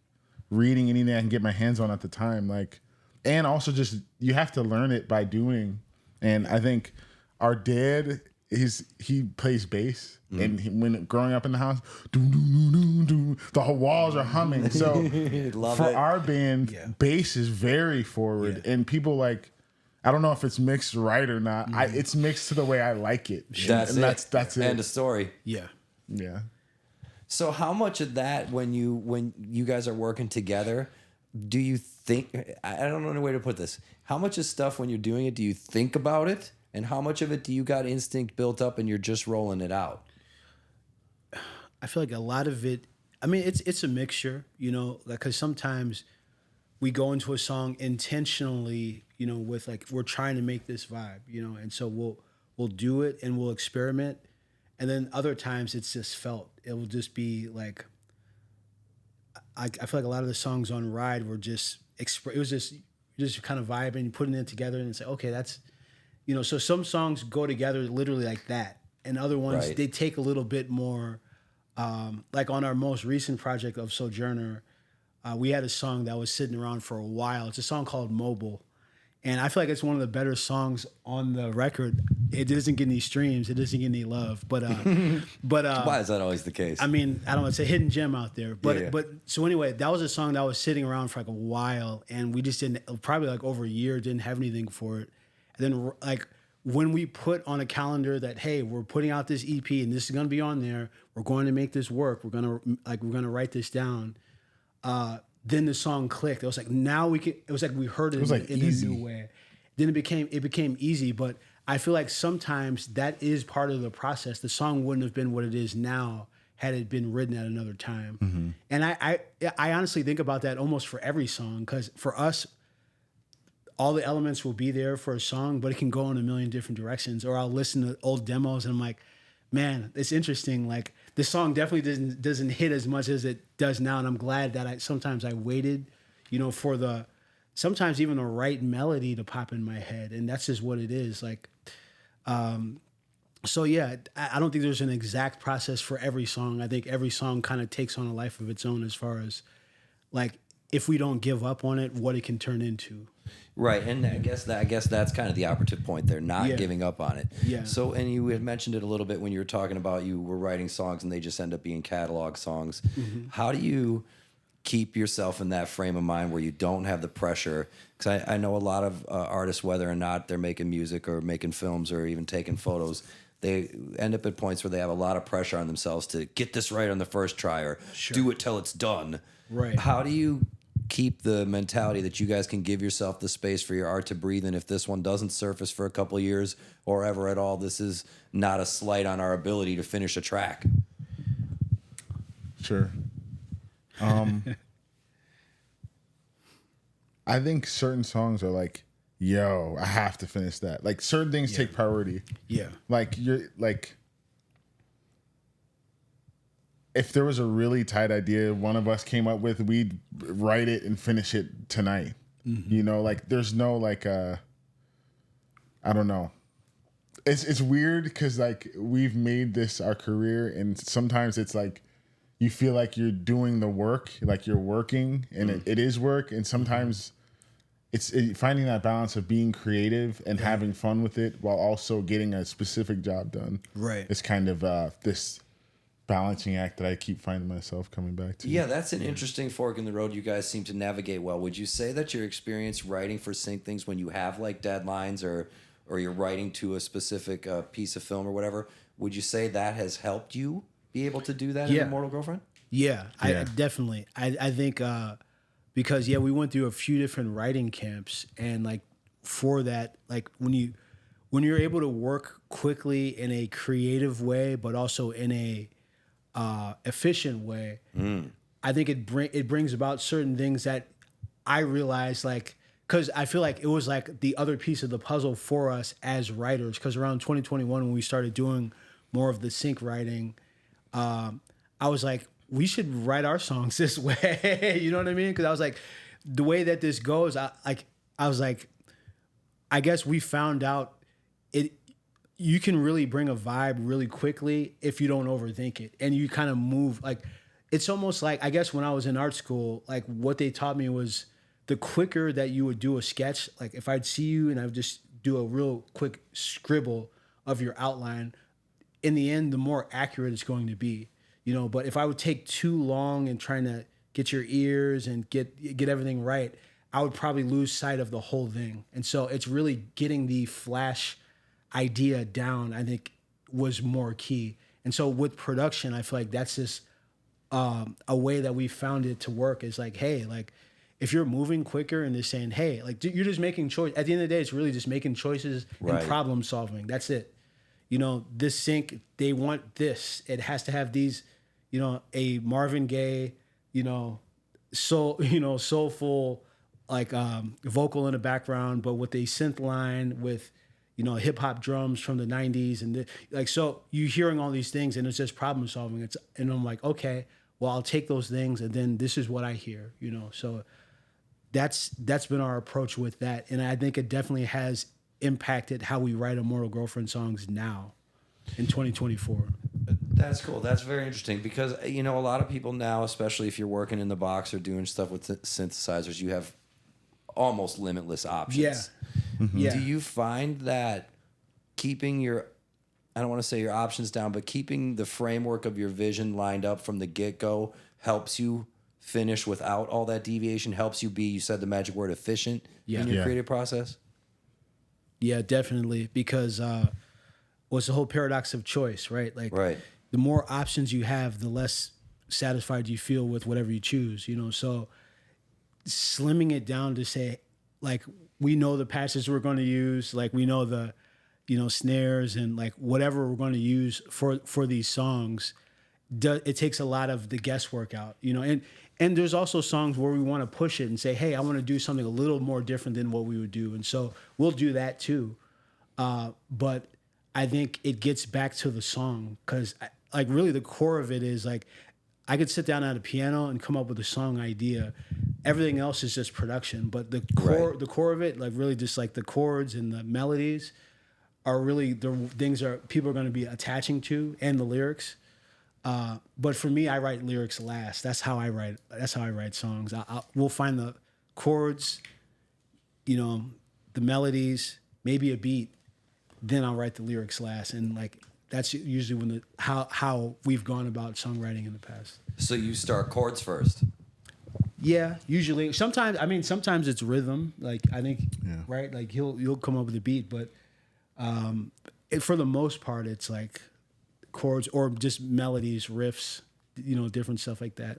reading anything I can get my hands on at the time. Like, and also just, you have to learn it by doing. And I think our dad, he plays bass, and when growing up in the house, the whole walls are humming. So our band, bass is very forward, and people like, I don't know if it's mixed right or not. It's mixed to the way I like it. That's it. End of story. Yeah. So how much of that, when you guys are working together, do you think? I don't know any way to put this. How much of stuff when you're doing it do you think about it? And how much of it do you got instinct built up and you're just rolling it out? I feel like a lot of it, I mean, it's a mixture, you know, like, because sometimes we go into a song intentionally, you know, with like, we're trying to make this vibe, you know, and so we'll do it and we'll experiment. And then other times it's just felt. It will just be like, I feel like a lot of the songs on Ride were just, it was just kind of vibing, putting it together and say, okay, that's, you know, so some songs go together literally like that. And other ones, they take a little bit more, like on our most recent project of Sojourner, we had a song that was sitting around for a while. It's a song called Mobile. And I feel like it's one of the better songs on the record. It doesn't get any streams. It doesn't get any love. But why is that always the case? I mean, I don't know. It's a hidden gem out there. But so anyway, that was a song that was sitting around for like a while. And we just didn't, probably like over a year, didn't have anything for it. And then like when we put on a calendar that, hey, we're putting out this EP and this is going to be on there. We're going to make this work. We're going to write this down. Then the song clicked. It was like, now we can, it was like we heard it, in a new way. Then it became easy, but I feel like sometimes that is part of the process. The song wouldn't have been what it is now had it been written at another time. Mm-hmm. And I honestly think about that almost for every song, because for us, all the elements will be there for a song, but it can go in a million different directions. Or I'll listen to old demos and I'm like, man, it's interesting. Like this song definitely doesn't hit as much as it does now. And I'm glad that sometimes I waited, you know, for sometimes even the right melody to pop in my head. And that's just what it is. Like, so yeah, I don't think there's an exact process for every song. I think every song kind of takes on a life of its own as far as like, if we don't give up on it, what it can turn into. Right, and I guess that's kind of the operative point there, not giving up on it. Yeah. So, and you had mentioned it a little bit when you were talking about you were writing songs and they just end up being catalog songs. Mm-hmm. How do you keep yourself in that frame of mind where you don't have the pressure? Because I know a lot of artists, whether or not they're making music or making films or even taking photos, they end up at points where they have a lot of pressure on themselves to get this right on the first try or do it till it's done. Right. How do you keep the mentality that you guys can give yourself the space for your art to breathe? And if this one doesn't surface for a couple of years or ever at all, this is not a slight on our ability to finish a track. Sure. I think certain songs are like, yo, I have to finish that. Like certain things take priority. Yeah. Like if there was a really tight idea one of us came up with, we'd write it and finish it tonight. You know, like there's no like I don't know. It's weird because like we've made this our career, and sometimes it's like you feel like you're doing the work, like you're working, and it is work, and sometimes it's finding that balance of being creative and having fun with it while also getting a specific job done. Right. It's kind of this balancing act that I keep finding myself coming back to. Yeah, that's an interesting fork in the road you guys seem to navigate well. Would you say that your experience writing for Synth things when you have like deadlines or you're writing to a specific piece of film or whatever, would you say that has helped you be able to do that in Immortal Girlfriend? Yeah, I definitely. I think because we went through a few different writing camps, and like for that, like when you're able to work quickly in a creative way, but also in a efficient way, I think it brings about certain things that I realized, like, because I feel like it was like the other piece of the puzzle for us as writers. Because around 2021, when we started doing more of the sync writing, I was like, we should write our songs this way. You know what I mean? Because I was like, the way that this goes, I was like, I guess we found out you can really bring a vibe really quickly if you don't overthink it, and you kind of move. Like, it's almost like, I guess when I was in art school, like what they taught me was the quicker that you would do a sketch, like if I'd see you and I would just do a real quick scribble of your outline, in the end, the more accurate it's going to be, you know. But if I would take too long and trying to get your ears and get everything right, I would probably lose sight of the whole thing. And so it's really getting the flash idea down, I think, was more key. And so with production, I feel like that's just a way that we found it to work, is like, hey, like if you're moving quicker and just saying, hey, like you're just making choice. At the end of the day, it's really just making choices and problem solving. That's it. You know, this sync, they want this. It has to have these, you know, a Marvin Gaye, you know, soulful, like vocal in the background, but with a synth line with, you know, hip hop drums from the 90s. And like, so you hearing all these things and it's just problem solving. And I'm like, okay, well, I'll take those things and then this is what I hear, you know? So that's been our approach with that. And I think it definitely has impacted how we write Immortal Girlfriend songs now in 2024. That's cool. That's very interesting because, you know, a lot of people now, especially if you're working in the box or doing stuff with synthesizers, you have almost limitless options. Yeah. Mm-hmm. Yeah. Do you find that keeping your, I don't want to say your options down, but keeping the framework of your vision lined up from the get-go helps you finish without all that deviation, helps you be, you said the magic word, efficient in your creative process? Yeah, definitely. Because it's the whole paradox of choice, right? Like, the more options you have, the less satisfied you feel with whatever you choose, you know? So slimming it down to say, like, we know the patches we're going to use, like we know the, you know, snares and like whatever we're going to use for these songs, it takes a lot of the guesswork out, you know? And there's also songs where we want to push it and say, hey, I want to do something a little more different than what we would do. And so we'll do that too. But I think it gets back to the song, because like really the core of it is like, I could sit down at a piano and come up with a song idea. Everything else is just production, but the core of it, like really just like the chords and the melodies are really the things people are going to be attaching to, and the lyrics. But for me, I write lyrics last. That's how I write. That's how I write songs. We'll find the chords, you know, the melodies, maybe a beat, then I'll write the lyrics last. And like that's usually when how we've gone about songwriting in the past. So you start chords first. Yeah, usually. Sometimes it's rhythm. Like I think, Yeah. right? Like you'll come up with a beat, but for the most part, it's like chords or just melodies, riffs, different stuff like that.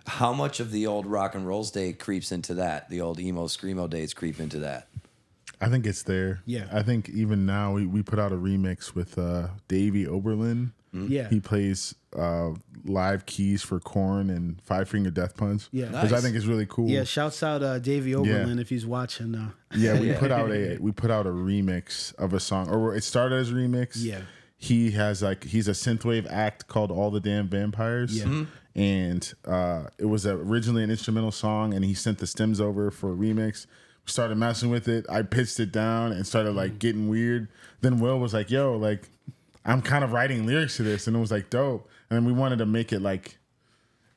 How much of the old rock and roll's day creeps into that? The old emo screamo days creep into that. I think it's there. Yeah. I think even now we put out a remix with Davey Oberlin. Yeah. He plays live keys for Korn and Five Finger Death Punch. Yeah. Which I Nice. think is really cool. Yeah, shouts out Davey Oberlin if he's watching. Yeah, we put out a remix of a song, or it started as a remix. Yeah. He's a synthwave act called All the Damn Vampires. Yeah. Mhm. And it was originally an instrumental song, and he sent the stems over for a remix. We started messing with it. I pitched it down and started like getting weird. Then Will was like, "Yo, like I'm kind of writing lyrics to this," and it was like dope. And then we wanted to make it like,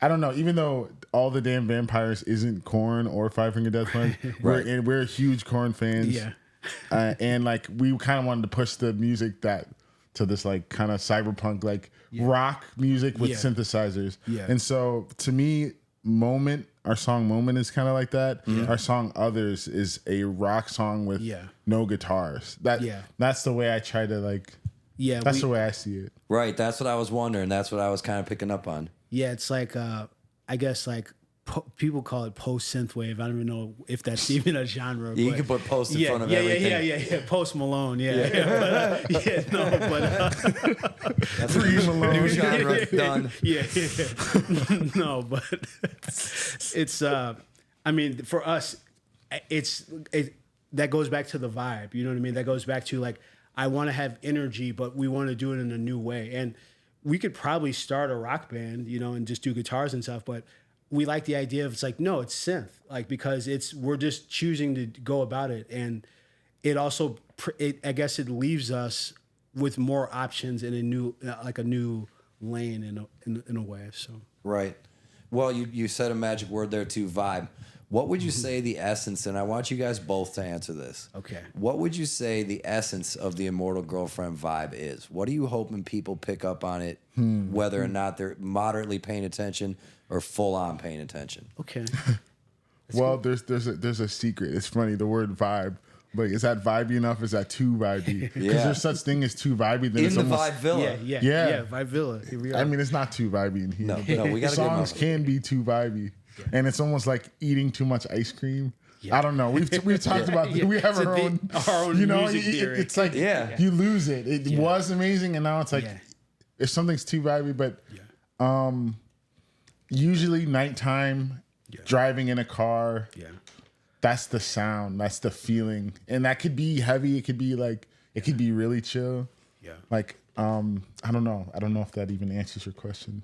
I don't know, even though All the Damn Vampires isn't Korn or Five Finger Death Punch, we're huge Korn fans. Yeah. And like we kind of wanted to push the music to this like kind of cyberpunk like rock music with synthesizers. Yeah. And so to me, our song Moment is kind of like that. Our song Others is a rock song with no guitars. That's the way I try to like. Yeah. That's the way I see it. Right. That's what I was wondering. That's what I was kind of picking up on. Yeah, it's like I guess like people call it post synthwave. I don't even know if that's even a genre. You but can put post in front of everything. Yeah. Post Malone. Yeah. That's new genre done. Yeah. No, but it's I mean, for us, that goes back to the vibe. You know what I mean? That goes back to like, I want to have energy, but we want to do it in a new way. And we could probably start a rock band, and just do guitars and stuff, but we like the idea of, it's like, no, it's synth, like, because we're just choosing to go about it. And it also, I guess it leaves us with more options in a new lane in a way. So. Right. Well, you said a magic word there too, vibe. What would you say the essence, and I want you guys both to answer this. Okay. What would you say the essence of the Immortal Girlfriend vibe is? What are you hoping people pick up on it, whether or not they're moderately paying attention or full on paying attention? Okay. Well, there's a secret. It's funny, the word vibe. Like, is that vibey enough? Is that too vibey? Because there's such thing as too vibey. Then In the Vibe Villa. Yeah, Vibe Villa. Here we are. I mean, it's not too vibey in here. No, we got to get Songs can be too vibey, and it's almost like eating too much ice cream. I don't know. We've talked about we have our own music theory. It's like you lose it. It was amazing, and now it's like if something's too vibey. But usually nighttime, driving in a car. Yeah. That's the sound. That's the feeling, and that could be heavy. It could be really chill. Yeah. Like I don't know. I don't know if that even answers your question.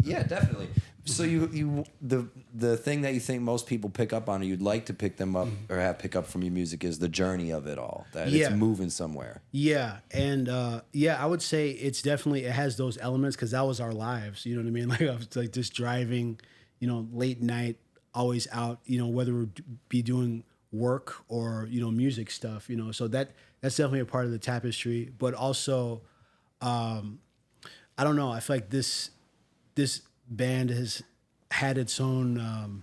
Yeah, definitely. So the thing that you think most people pick up on, or you'd like to pick them up or pick up from your music, is the journey of it all. That it's moving somewhere. Yeah, and I would say it has those elements, because that was our lives. You know what I mean? Like, I was like just driving, late night, always out. Whether we be doing work or music stuff. So that's definitely a part of the tapestry. But also, I don't know. I feel like this band has had its own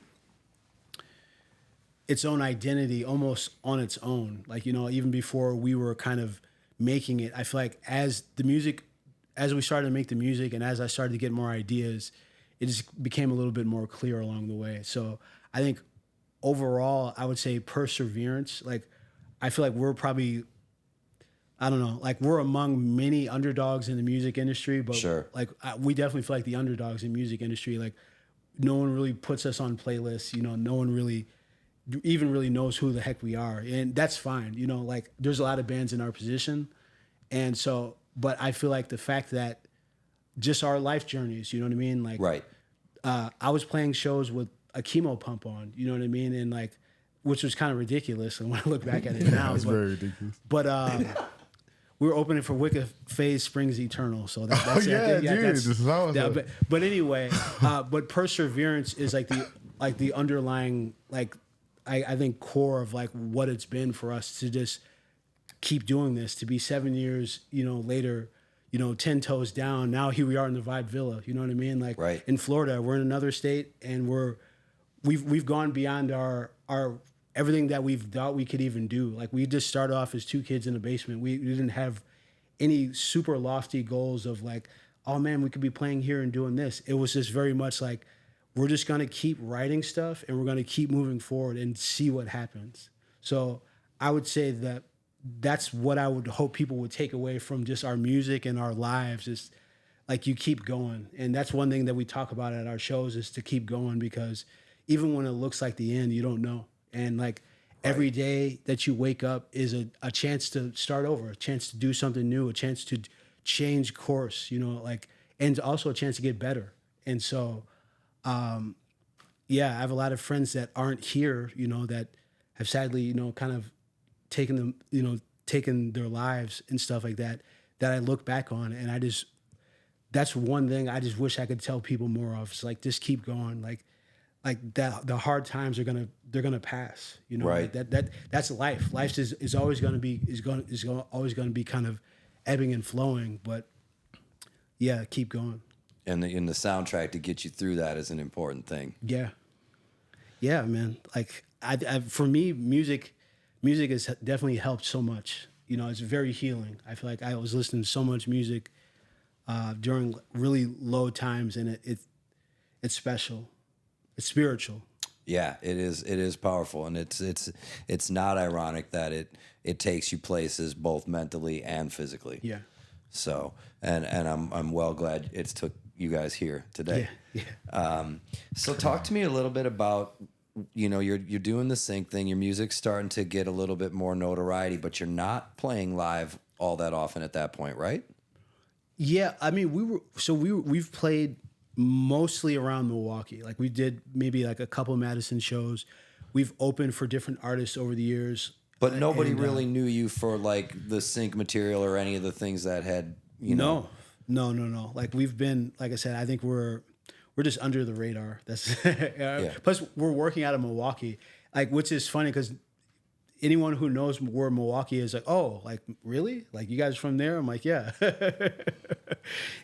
identity almost on its own. Like, even before we were kind of making it, I feel like as we started to make the music and as I started to get more ideas, it just became a little bit more clear along the way. So I think overall, I would say perseverance. Like, I feel like we're probably, I don't know, like, we're among many underdogs in the music industry, but like, we definitely feel like the underdogs in music industry. Like, no one really puts us on playlists. No one really even really knows who the heck we are, and that's fine. Like, there's a lot of bands in our position, and so, but I feel like the fact that just our life journeys, you know what I mean? Like, right. I was playing shows with a chemo pump on, you know what I mean? And like, which was kind of ridiculous. And when I look back at it now, it's very ridiculous. But we were opening for Wicked Phase Springs Eternal. So that's it. But anyway, but perseverance is like the underlying, like, I think core of like what it's been for us to just keep doing this, to be 7 years, later, 10 toes down. Now here we are in the Vibe Villa. You know what I mean? Like, in Florida, we're in another state, and we're we've gone beyond our everything that we've thought we could even do. Like we just started off as two kids in a basement. We didn't have any super lofty goals of like, oh man, we could be playing here and doing this. It was just very much like, we're just going to keep writing stuff and we're going to keep moving forward and see what happens. So I would say that that's what I would hope people would take away from just our music and our lives is like, you keep going. And that's one thing that we talk about at our shows is to keep going, because even when it looks like the end, you don't know. And like every day that you wake up is a chance to start over, a chance to do something new, a chance to change course, you know, like, and also a chance to get better. And so, yeah, I have a lot of friends that aren't here, you know, that have sadly, you know, kind of taken their lives and stuff like that, that I look back on. And that's one thing I just wish I could tell people more of. It's like, just keep going. Like that, the hard times they're gonna pass, you know, right. Like that's life. Life is always going to be, always going to be kind of ebbing and flowing, but yeah, keep going. And in the soundtrack to get you through that is an important thing. Yeah. Yeah, man. Like for me, music has definitely helped so much. You know, it's very healing. I feel like I was listening to so much music during really low times, and it's special. It's spiritual. Yeah, it is powerful, and it's not ironic that it takes you places both mentally and physically. Yeah. So, and I'm well glad it's took you guys here today. Yeah. So talk to me a little bit about, you know, you're doing the sync thing, your music's starting to get a little bit more notoriety, but you're not playing live all that often at that point, right? Yeah, I mean, we've played mostly around Milwaukee. Like we did maybe like a couple Madison shows. We've opened for different artists over the years. But nobody really knew you for like the sync material or any of the things that had, you know. No. Like we've been, like I said, I think we're just under the radar. That's yeah. Plus we're working out of Milwaukee, like, which is funny because anyone who knows where Milwaukee is like, oh, like really? Like you guys from there? I'm like, yeah.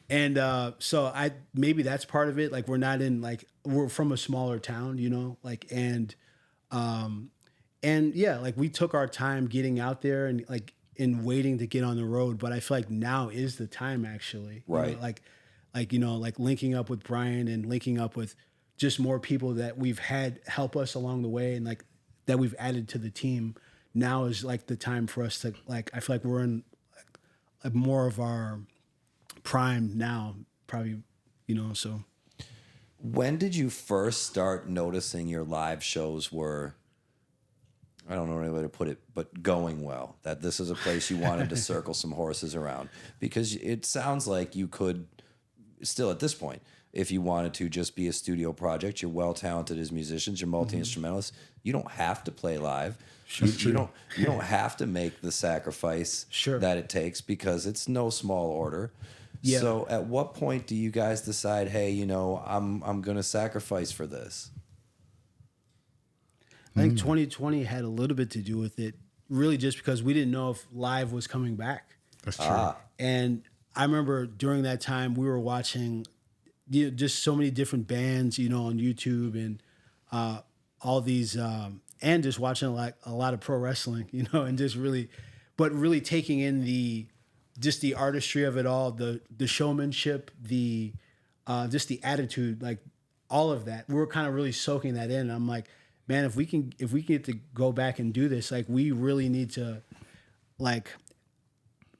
And so maybe that's part of it. Like we're not in we're from a smaller town, you know, like and yeah, like we took our time getting out there and like in waiting to get on the road. But I feel like now is the time actually, right? You know, like linking up with Brian and linking up with just more people that we've had help us along the way and like that we've added to the team. Now is like the time for us to like, I feel like we're in like more of our prime now, probably, you know, so. When did you first start noticing your live shows were, I don't know any way to put it, but going well, that this is a place you wanted to circle some horses around? Because it sounds like you could still at this point, if you wanted to just be a studio project, you're well talented as musicians, you're multi-instrumentalists, you don't have to play live. You don't have to make the sacrifice that it takes, because it's no small order. Yeah. So at what point do you guys decide, hey, you know, I'm going to sacrifice for this? I think 2020 had a little bit to do with it, really just because we didn't know if live was coming back. That's true. And I remember during that time we were watching just so many different bands, you know, on YouTube and all these, and just watching a lot of pro wrestling, you know, and just really taking in the artistry of it all, the showmanship, just the attitude, like all of that. We were kind of really soaking that in. And I'm like, man, if we get to go back and do this, like we really need to like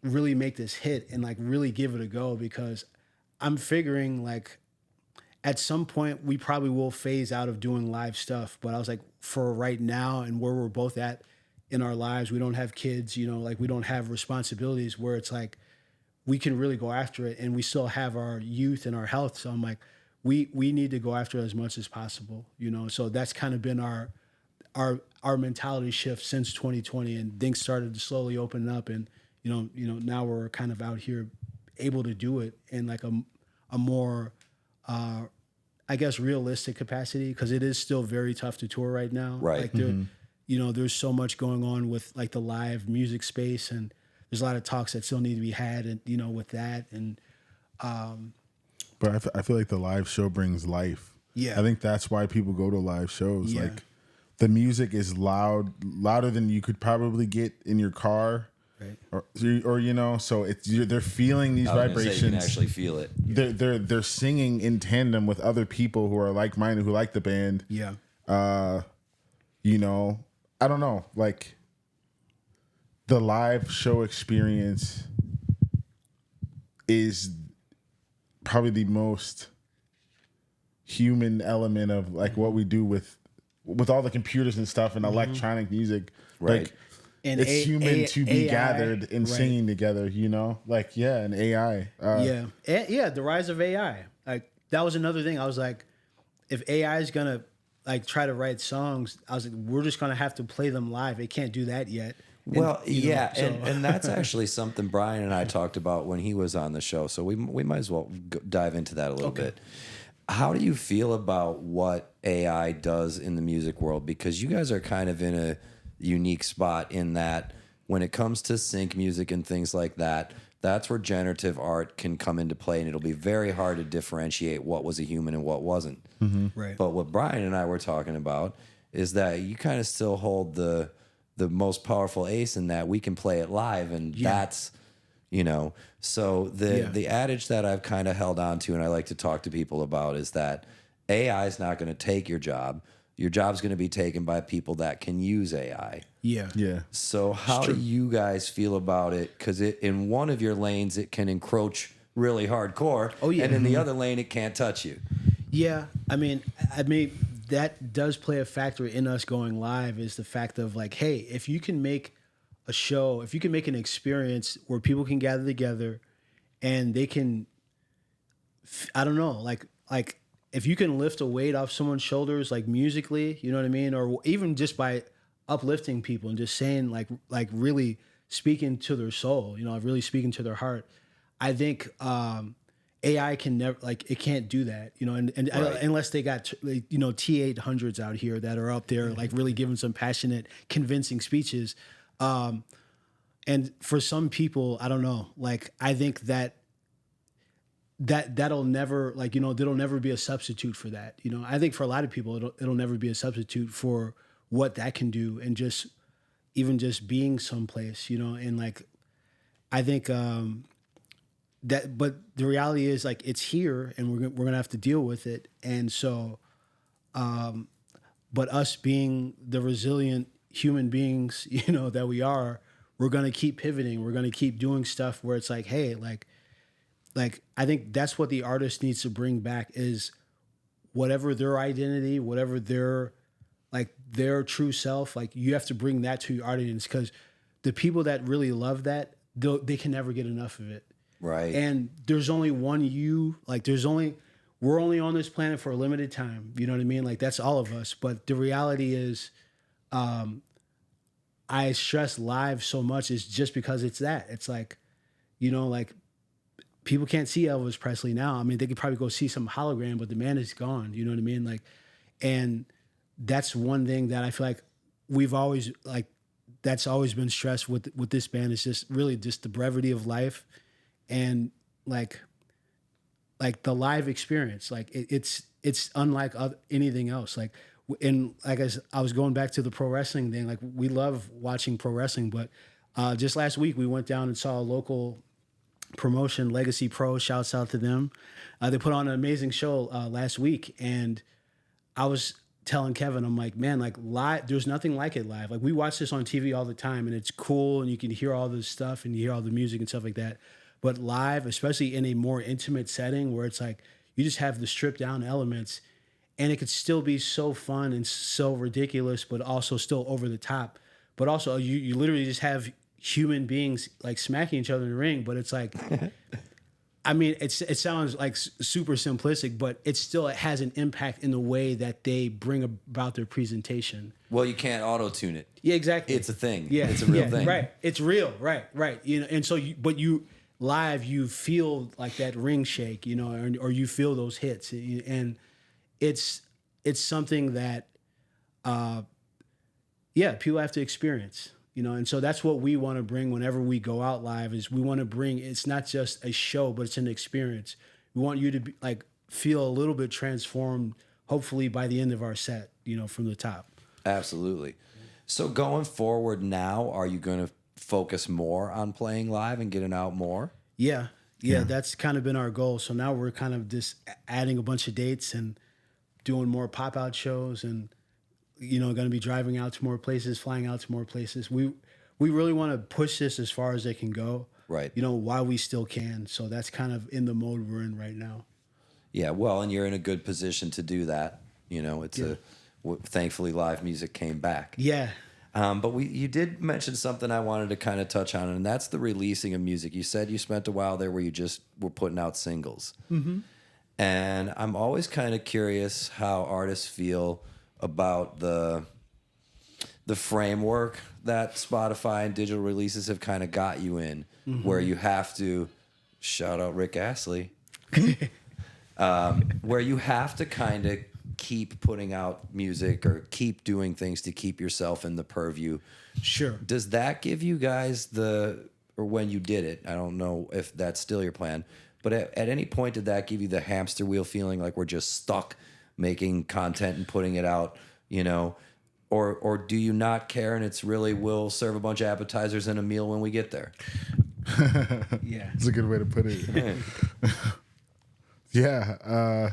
really make this hit and like really give it a go, because I'm figuring like at some point we probably will phase out of doing live stuff. But I was like, for right now and where we're both at in our lives, we don't have kids, you know, like we don't have responsibilities where it's like we can really go after it and we still have our youth and our health. So I'm like, we need to go after it as much as possible, you know? So that's kind of been our mentality shift since 2020, and things started to slowly open up, and, you know, now we're kind of out here able to do it in like a more, I guess, realistic capacity, because it is still very tough to tour right now. Right. Like you know, there's so much going on with like the live music space, and there's a lot of talks that still need to be had, and, you know, with that. And, but I feel like the live show brings life. Yeah. I think that's why people go to live shows. Yeah. Like the music is louder than you could probably get in your car. Right. Or you know, so they're feeling these I was gonna say, vibrations. you can actually feel it. They're singing in tandem with other people who are like minded, who like the band. Yeah. You know, I don't know, like the live show experience is probably the most human element of like what we do with all the computers and stuff and electronic music. Right. Like And it's human to be AI, gathered and right. singing together, you know? Like, yeah, and AI. The rise of AI. Like that was another thing. I was like, if AI is gonna like try to write songs, I was like, we're just gonna have to play them live. It can't do that yet. Well, And, and that's actually something Brian and I talked about when he was on the show. So we might as well dive into that a little bit. How do you feel about what AI does in the music world? Because you guys are kind of in a unique spot in that when it comes to sync music and things like that, that's where generative art can come into play, and it'll be very hard to differentiate what was a human and what wasn't. Right. But what Brian and I were talking about is that you kind of still hold the most powerful ace in that we can play it live, and that's, you know, so the adage that I've kind of held on to and I like to talk to people about is that AI is not going to take your job. Your job's going to be taken by people that can use AI. Yeah. Yeah. So how do you guys feel about it? Because in one of your lanes, it can encroach really hardcore. Oh, yeah. And in the other lane, it can't touch you. Yeah. I mean, that does play a factor in us going live is the fact of like, hey, if you can make a show, if you can make an experience where people can gather together and they can, I don't know, like if you can lift a weight off someone's shoulders, like musically, you know what I mean? Or even just by uplifting people and just saying like really speaking to their soul, you know, really speaking to their heart. I think AI can never, like, it can't do that, you know, and Right. unless they got, you know, T800s out here that are up there, like really giving some passionate, convincing speeches. And for some people, I don't know, like, I think that'll never, like, you know, there'll never be a substitute for that. You know, I think for a lot of people, it'll never be a substitute for what that can do and just even just being someplace, you know, and like, I think that, but the reality is like it's here and we're gonna have to deal with it. And so, but us being the resilient human beings, you know, that we are, we're gonna keep pivoting. We're gonna keep doing stuff where it's like, hey, like I think that's what the artist needs to bring back is whatever their identity, whatever their true self, like you have to bring that to your audience because the people that really love that, they can never get enough of it. Right. And there's only one you, like we're only on this planet for a limited time. You know what I mean? Like that's all of us. But the reality is, I stress live so much is just because it's that. It's like, you know, like people can't see Elvis Presley now. I mean, they could probably go see some hologram, but the man is gone. You know what I mean? Like, and that's one thing that I feel like we've always like. That's always been stressed with this band. Is just really just the brevity of life, and like the live experience. Like it's unlike anything else. Like and like I was going back to the pro wrestling thing. Like we love watching pro wrestling, but just last week we went down and saw a local promotion, Legacy Pro. Shouts out to them. They put on an amazing show last week, and I was telling Kevin, I'm like, man, like live, there's nothing like it live. Like we watch this on TV all the time, and it's cool, and you can hear all this stuff, and you hear all the music and stuff like that. But live, especially in a more intimate setting where it's like you just have the stripped down elements, and it could still be so fun and so ridiculous, but also still over the top. But also, you literally just have human beings like smacking each other in the ring, but it's like. I mean, it sounds like super simplistic, but it has an impact in the way that they bring about their presentation. Well, you can't auto-tune it. Yeah, exactly. It's a thing. Yeah, It's a real thing. Right. It's real. Right. You know, and so, you live, you feel like that ring shake, you know, or you feel those hits, and it's something that, people have to experience. You know, and so that's what we want to bring whenever we go out live is we want to bring, it's not just a show, but it's an experience. We want you to be, like feel a little bit transformed, hopefully by the end of our set, from the top. Absolutely. So going forward now, are you going to focus more on playing live and getting out more? Yeah. That's kind of been our goal. So now we're kind of just adding a bunch of dates and doing more pop-out shows, and going to be driving out to more places, flying out to more places. We really want to push this as far as it can go, right? While we still can. So that's kind of in the mode we're in right now. Yeah, well, and you're in a good position to do that. Thankfully live music came back. Yeah. But you did mention something I wanted to kind of touch on, and that's the releasing of music. You said you spent a while there where you just were putting out singles. Mm-hmm. And I'm always kind of curious how artists feel about the framework that Spotify and digital releases have kind of got you in, where you have to, shout out Rick Astley, where you have to kind of keep putting out music or keep doing things to keep yourself in the purview. Sure. Does that give you guys or when you did it, I don't know if that's still your plan, but at any point did that give you the hamster wheel feeling like we're just stuck making content and putting it out, or do you not care and it's really, we'll serve a bunch of appetizers and a meal when we get there? Yeah. That's a good way to put it. Yeah.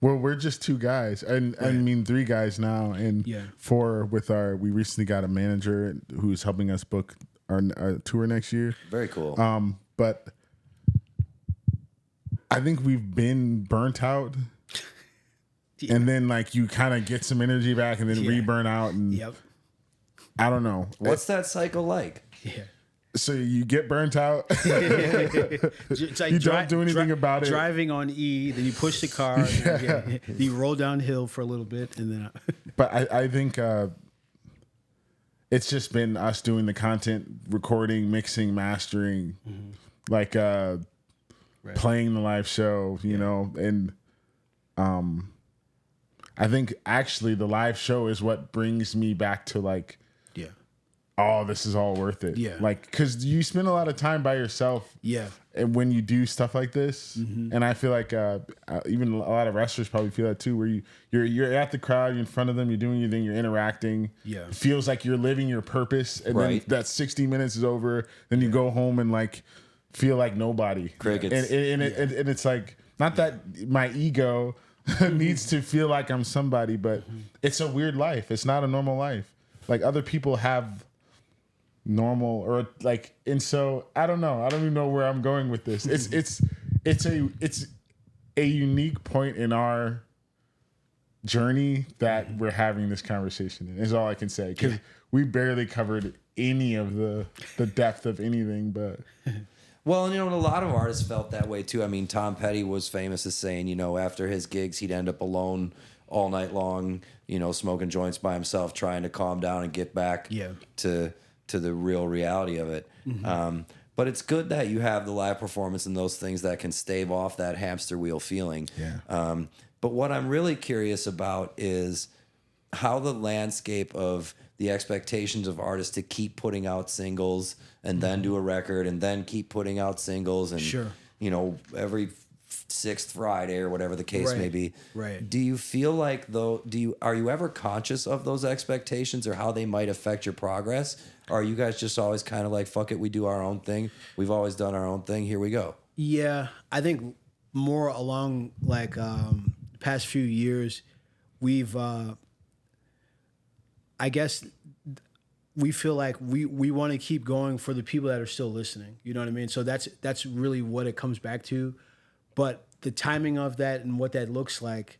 Well, we're just two guys, and I mean 3 guys now, and 4 with we recently got a manager who's helping us book our tour next year. Very cool. But I think we've been burnt out, and then like you kind of get some energy back, and then re-burn out, and I don't know. What's that cycle like? Yeah. So you get burnt out. It's like you don't do anything about it. Driving on E, then you push the car, then you roll downhill for a little bit, and then. But I think it's just been us doing the content, recording, mixing, mastering, like playing the live show, and I think actually the live show is what brings me back to like. Oh, this is all worth it. Yeah. Like, because you spend a lot of time by yourself. Yeah. And when you do stuff like this, and I feel like even a lot of wrestlers probably feel that too, where you're at the crowd, you're in front of them, you're doing your thing, you're interacting. Yeah. It feels like you're living your purpose. And then that 60 minutes is over. Then you go home and like feel like nobody. Crickets. And it's like, not that my ego needs to feel like I'm somebody, but it's a weird life. It's not a normal life. Like other people have normal or like, and so I don't know. I don't even know where I'm going with this. It's a unique point in our journey that we're having this conversation in, is all I can say, because we barely covered any of the depth of anything. But well, and a lot of artists felt that way too. I mean, Tom Petty was famous as saying, after his gigs, he'd end up alone all night long, smoking joints by himself, trying to calm down and get back to the real reality of it. But it's good that you have the live performance and those things that can stave off that hamster wheel feeling. Yeah. But what I'm really curious about is how the landscape of the expectations of artists to keep putting out singles and then do a record and then keep putting out singles and, every 6th Friday or whatever the case may be. Right. Do you feel like are you ever conscious of those expectations or how they might affect your progress? Or are you guys just always kind of like, fuck it, we do our own thing. We've always done our own thing. Here we go. Yeah, I think more along like the past few years, we've, I guess we feel like we want to keep going for the people that are still listening. You know what I mean? So that's really what it comes back to. But the timing of that and what that looks like,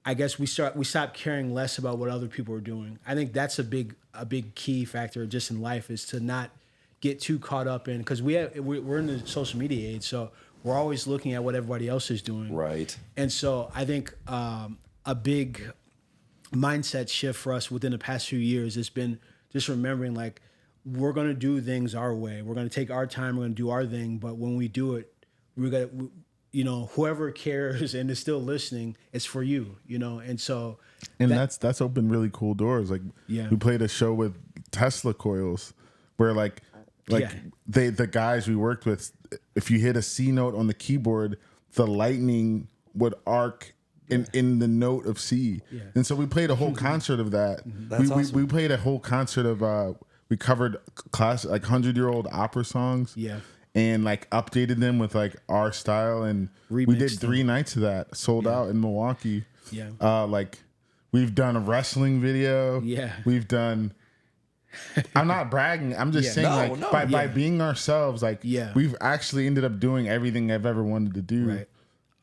I guess we stop caring less about what other people are doing. I think that's a big key factor just in life, is to not get too caught up in, because we're in the social media age, so we're always looking at what everybody else is doing. Right. And so I think a big mindset shift for us within the past few years has been just remembering, like, we're going to do things our way. We're going to take our time. We're going to do our thing. But when we do it, we got to, whoever cares and is still listening, it's for you, And so, and that's opened really cool doors. Like, we played a show with Tesla coils, where the guys we worked with, if you hit a C note on the keyboard, the lightning would arc in the note of C. Yeah. And so we played a whole concert of that. That's awesome. We played a whole concert of we covered classic like 100-year-old opera songs. Yeah. And like updated them with like our style, and we did Remixed 3 nights of that, sold out in Milwaukee. Yeah. Like we've done a wrestling video. Yeah. We've done. I'm not bragging. I'm just saying, by being ourselves, like we've actually ended up doing everything I've ever wanted to do,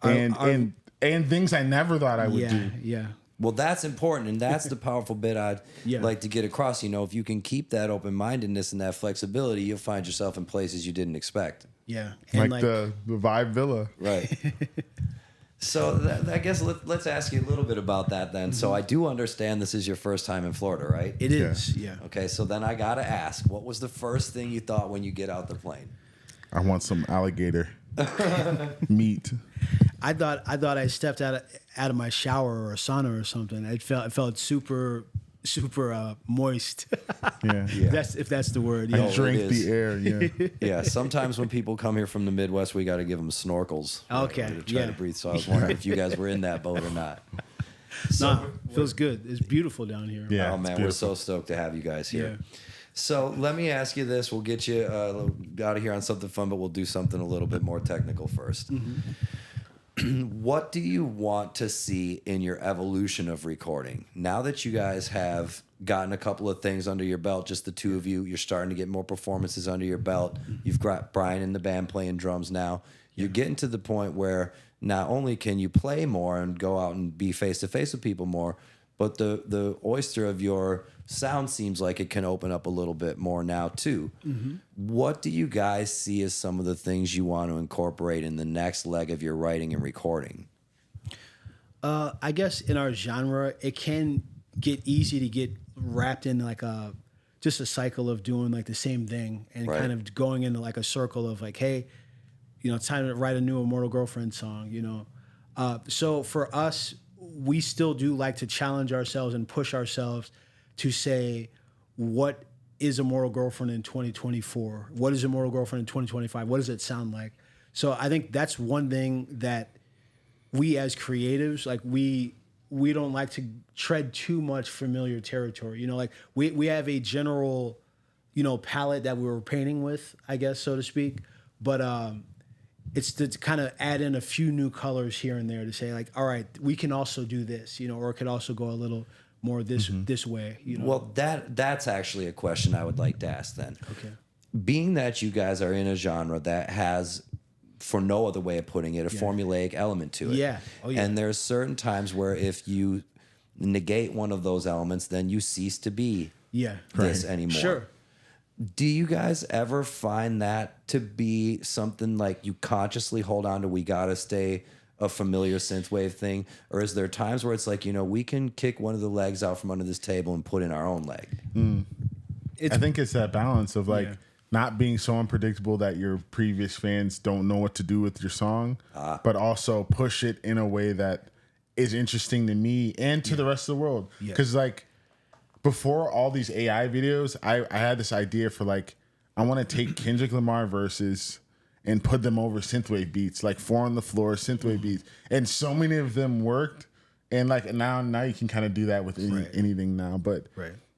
right? And things I never thought I would do. Yeah. Well, that's important, and that's the powerful bit I'd like to get across. You know, if you can keep that open-mindedness and that flexibility, you'll find yourself in places you didn't expect. Yeah. And like the Vibe Villa. Right. So I guess let's ask you a little bit about that then. So I do understand this is your first time in Florida, right? It is, yeah. Okay, so then I got to ask, what was the first thing you thought when you get out the plane? I want some alligator meat. I thought I stepped out of my shower or a sauna or something. It felt super moist. Yeah. If that's the word. Yeah. I drank the air. Yeah. Yeah. Sometimes when people come here from the Midwest, we got to give them snorkels. Okay. To try to breathe. So I was wondering if you guys were in that boat or not. So nah, feels good. It's beautiful down here. Yeah. Oh man, we're so stoked to have you guys here. Yeah. So let me ask you this: we'll get you out of here on something fun, but we'll do something a little bit more technical first. What do you want to see in your evolution of recording? Now that you guys have gotten a couple of things under your belt, just the two of you, you're starting to get more performances under your belt. You've got Brian in the band playing drums now. You're getting to the point where not only can you play more and go out and be face-to-face with people more, but the oyster of your sound seems like it can open up a little bit more now too. What do you guys see as some of the things you want to incorporate in the next leg of your writing and recording? I guess in our genre, it can get easy to get wrapped in like just a cycle of doing like the same thing and kind of going into like a circle of like, hey, it's time to write a new Immortal Girlfriend song, So for us, we still do like to challenge ourselves and push ourselves to say, what is Immortal Girlfriend in 2024? What is Immortal Girlfriend in 2025? What does it sound like? So I think that's one thing that we as creatives, like we don't like to tread too much familiar territory. Like we have a general, palette that we were painting with, I guess, so to speak. But it's to kind of add in a few new colors here and there to say like, all right, we can also do this, or it could also go a little more this way. Well, that's actually a question I would like to ask then. Okay. Being that you guys are in a genre that has, for no other way of putting it, a formulaic element to it. Yeah. Oh, yeah. And there's certain times where if you negate one of those elements, then you cease to be this anymore. Sure. Do you guys ever find that to be something like you consciously hold on to, we got to stay a familiar synthwave thing? Or is there times where it's like, we can kick one of the legs out from under this table and put in our own leg? I think it's that balance of like not being so unpredictable that your previous fans don't know what to do with your song, but also push it in a way that is interesting to me and to the rest of the world. Because like before all these AI videos, I had this idea for like, I want to take Kendrick Lamar verses and put them over synthwave beats, like 4 on the floor synthwave beats. And so many of them worked. And like now you can kind of do that with anything now. But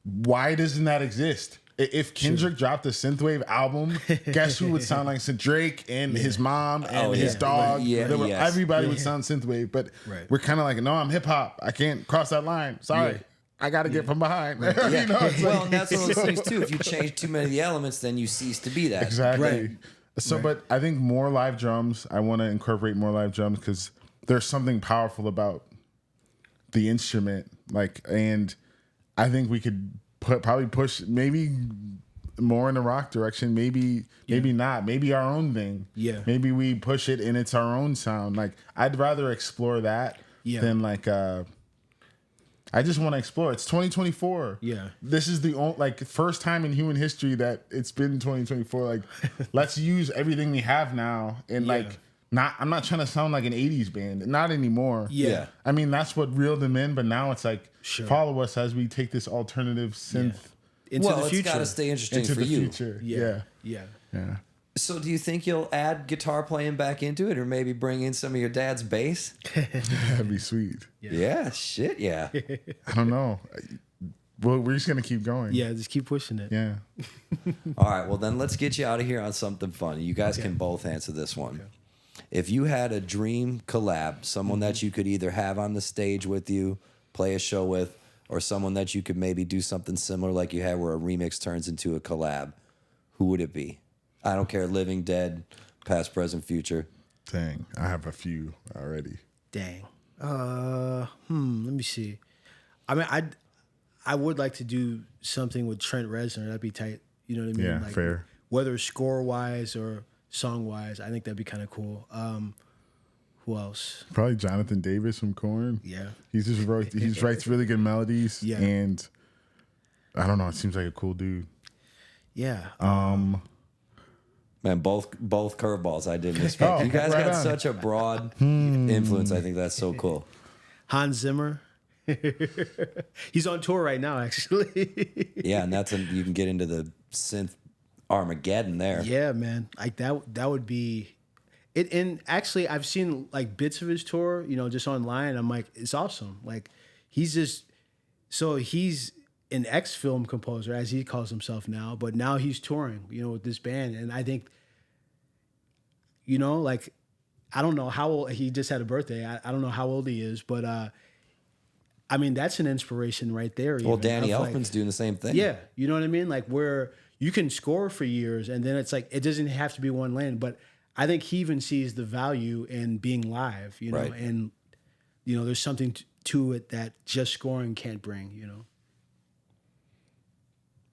why doesn't that exist? If Kendrick dropped a synthwave album, guess who would sound like Drake and his mom and his dog? Everybody would sound synthwave. But we're kind of like, no, I'm hip hop. I can't cross that line. Sorry. I got to get from behind. Well, and that's one of those things too. If you change too many of the elements, then you cease to be that. Exactly. So, but I think more live drums. I want to incorporate more live drums because there's something powerful about the instrument. And I think we could probably push maybe more in the rock direction. Maybe not. Maybe our own thing. Yeah. Maybe we push it and it's our own sound. Like I'd rather explore that than like. I just want to explore. It's 2024. Yeah. This is the only first time in human history that it's been 2024. Like, let's use everything we have now and I'm not trying to sound like an 80s band. Not anymore. Yeah. I mean, that's what reeled them in, but now it's like follow us as we take this alternative synth into the future. It's got to stay interesting into for the you. Future. Yeah. So do you think you'll add guitar playing back into it, or maybe bring in some of your dad's bass? That'd be sweet. Yeah, shit, yeah. I don't know. Well, we're just gonna keep going. Yeah, just keep pushing it. Yeah. All right, well then let's get you out of here on something fun. You guys can both answer this one. Okay. If you had a dream collab, someone that you could either have on the stage with you, play a show with, or someone that you could maybe do something similar like you had where a remix turns into a collab, who would it be? I don't care, living, dead, past, present, future. Dang, I have a few already. Dang. Let me see. I mean, I would like to do something with Trent Reznor. That'd be tight. You know what I mean? Yeah, like, fair. Whether score wise or song wise, I think that'd be kind of cool. Who else? Probably Jonathan Davis from Korn. Yeah. He writes really good melodies. Yeah. And I don't know, it seems like a cool dude. Yeah. Man, both curveballs I didn't expect. Oh, You guys right got on. such a broad influence. I think that's so cool. Hans Zimmer. He's on tour right now, actually. Yeah, and you can get into the synth Armageddon there. Yeah, man. Like that would be it. And actually, I've seen like bits of his tour, just online. I'm like, it's awesome. Like he's an ex-film composer, as he calls himself now, but now he's touring, with this band. And I think, like, I don't know how old, he just had a birthday. I don't know how old he is, but I mean, that's an inspiration right there. Well, even, Danny of, Elfman's doing the same thing. Yeah, you know what I mean? Like where you can score for years and then it's like, it doesn't have to be one lane, but I think he even sees the value in being live, Right. and, there's something to it that just scoring can't bring,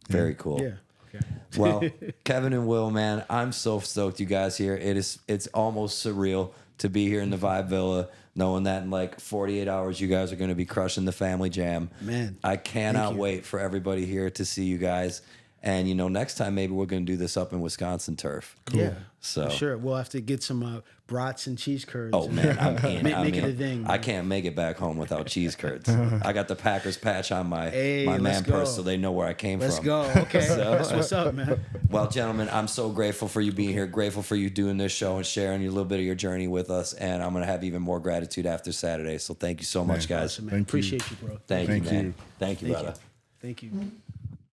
Very cool. Yeah. Okay. Well, Kevin and Will, man, I'm so stoked you guys here. It's almost surreal to be here in the Vibe Villa, knowing that in like 48 hours you guys are going to be crushing the Family Jam. Man, I cannot wait for everybody here to see you guys. And next time maybe we're going to do this up in Wisconsin turf. Cool. Yeah, So for sure. We'll have to get some brats and cheese curds. Oh man, I'm in. Make it a thing. I can't make it back home without cheese curds. I got the Packers patch on my my man let's go. purse, so they know where I came Let's from. go. Okay, So- that's what's up, man. Well, gentlemen, I'm so grateful for you being here. Grateful for you doing this show and sharing a little bit of your journey with us. And I'm gonna have even more gratitude after Saturday. So thank you so much, guys. Awesome, man. Thank you. Appreciate you, bro. Thank you, Thank man. you. Thank you, brother. Thank you.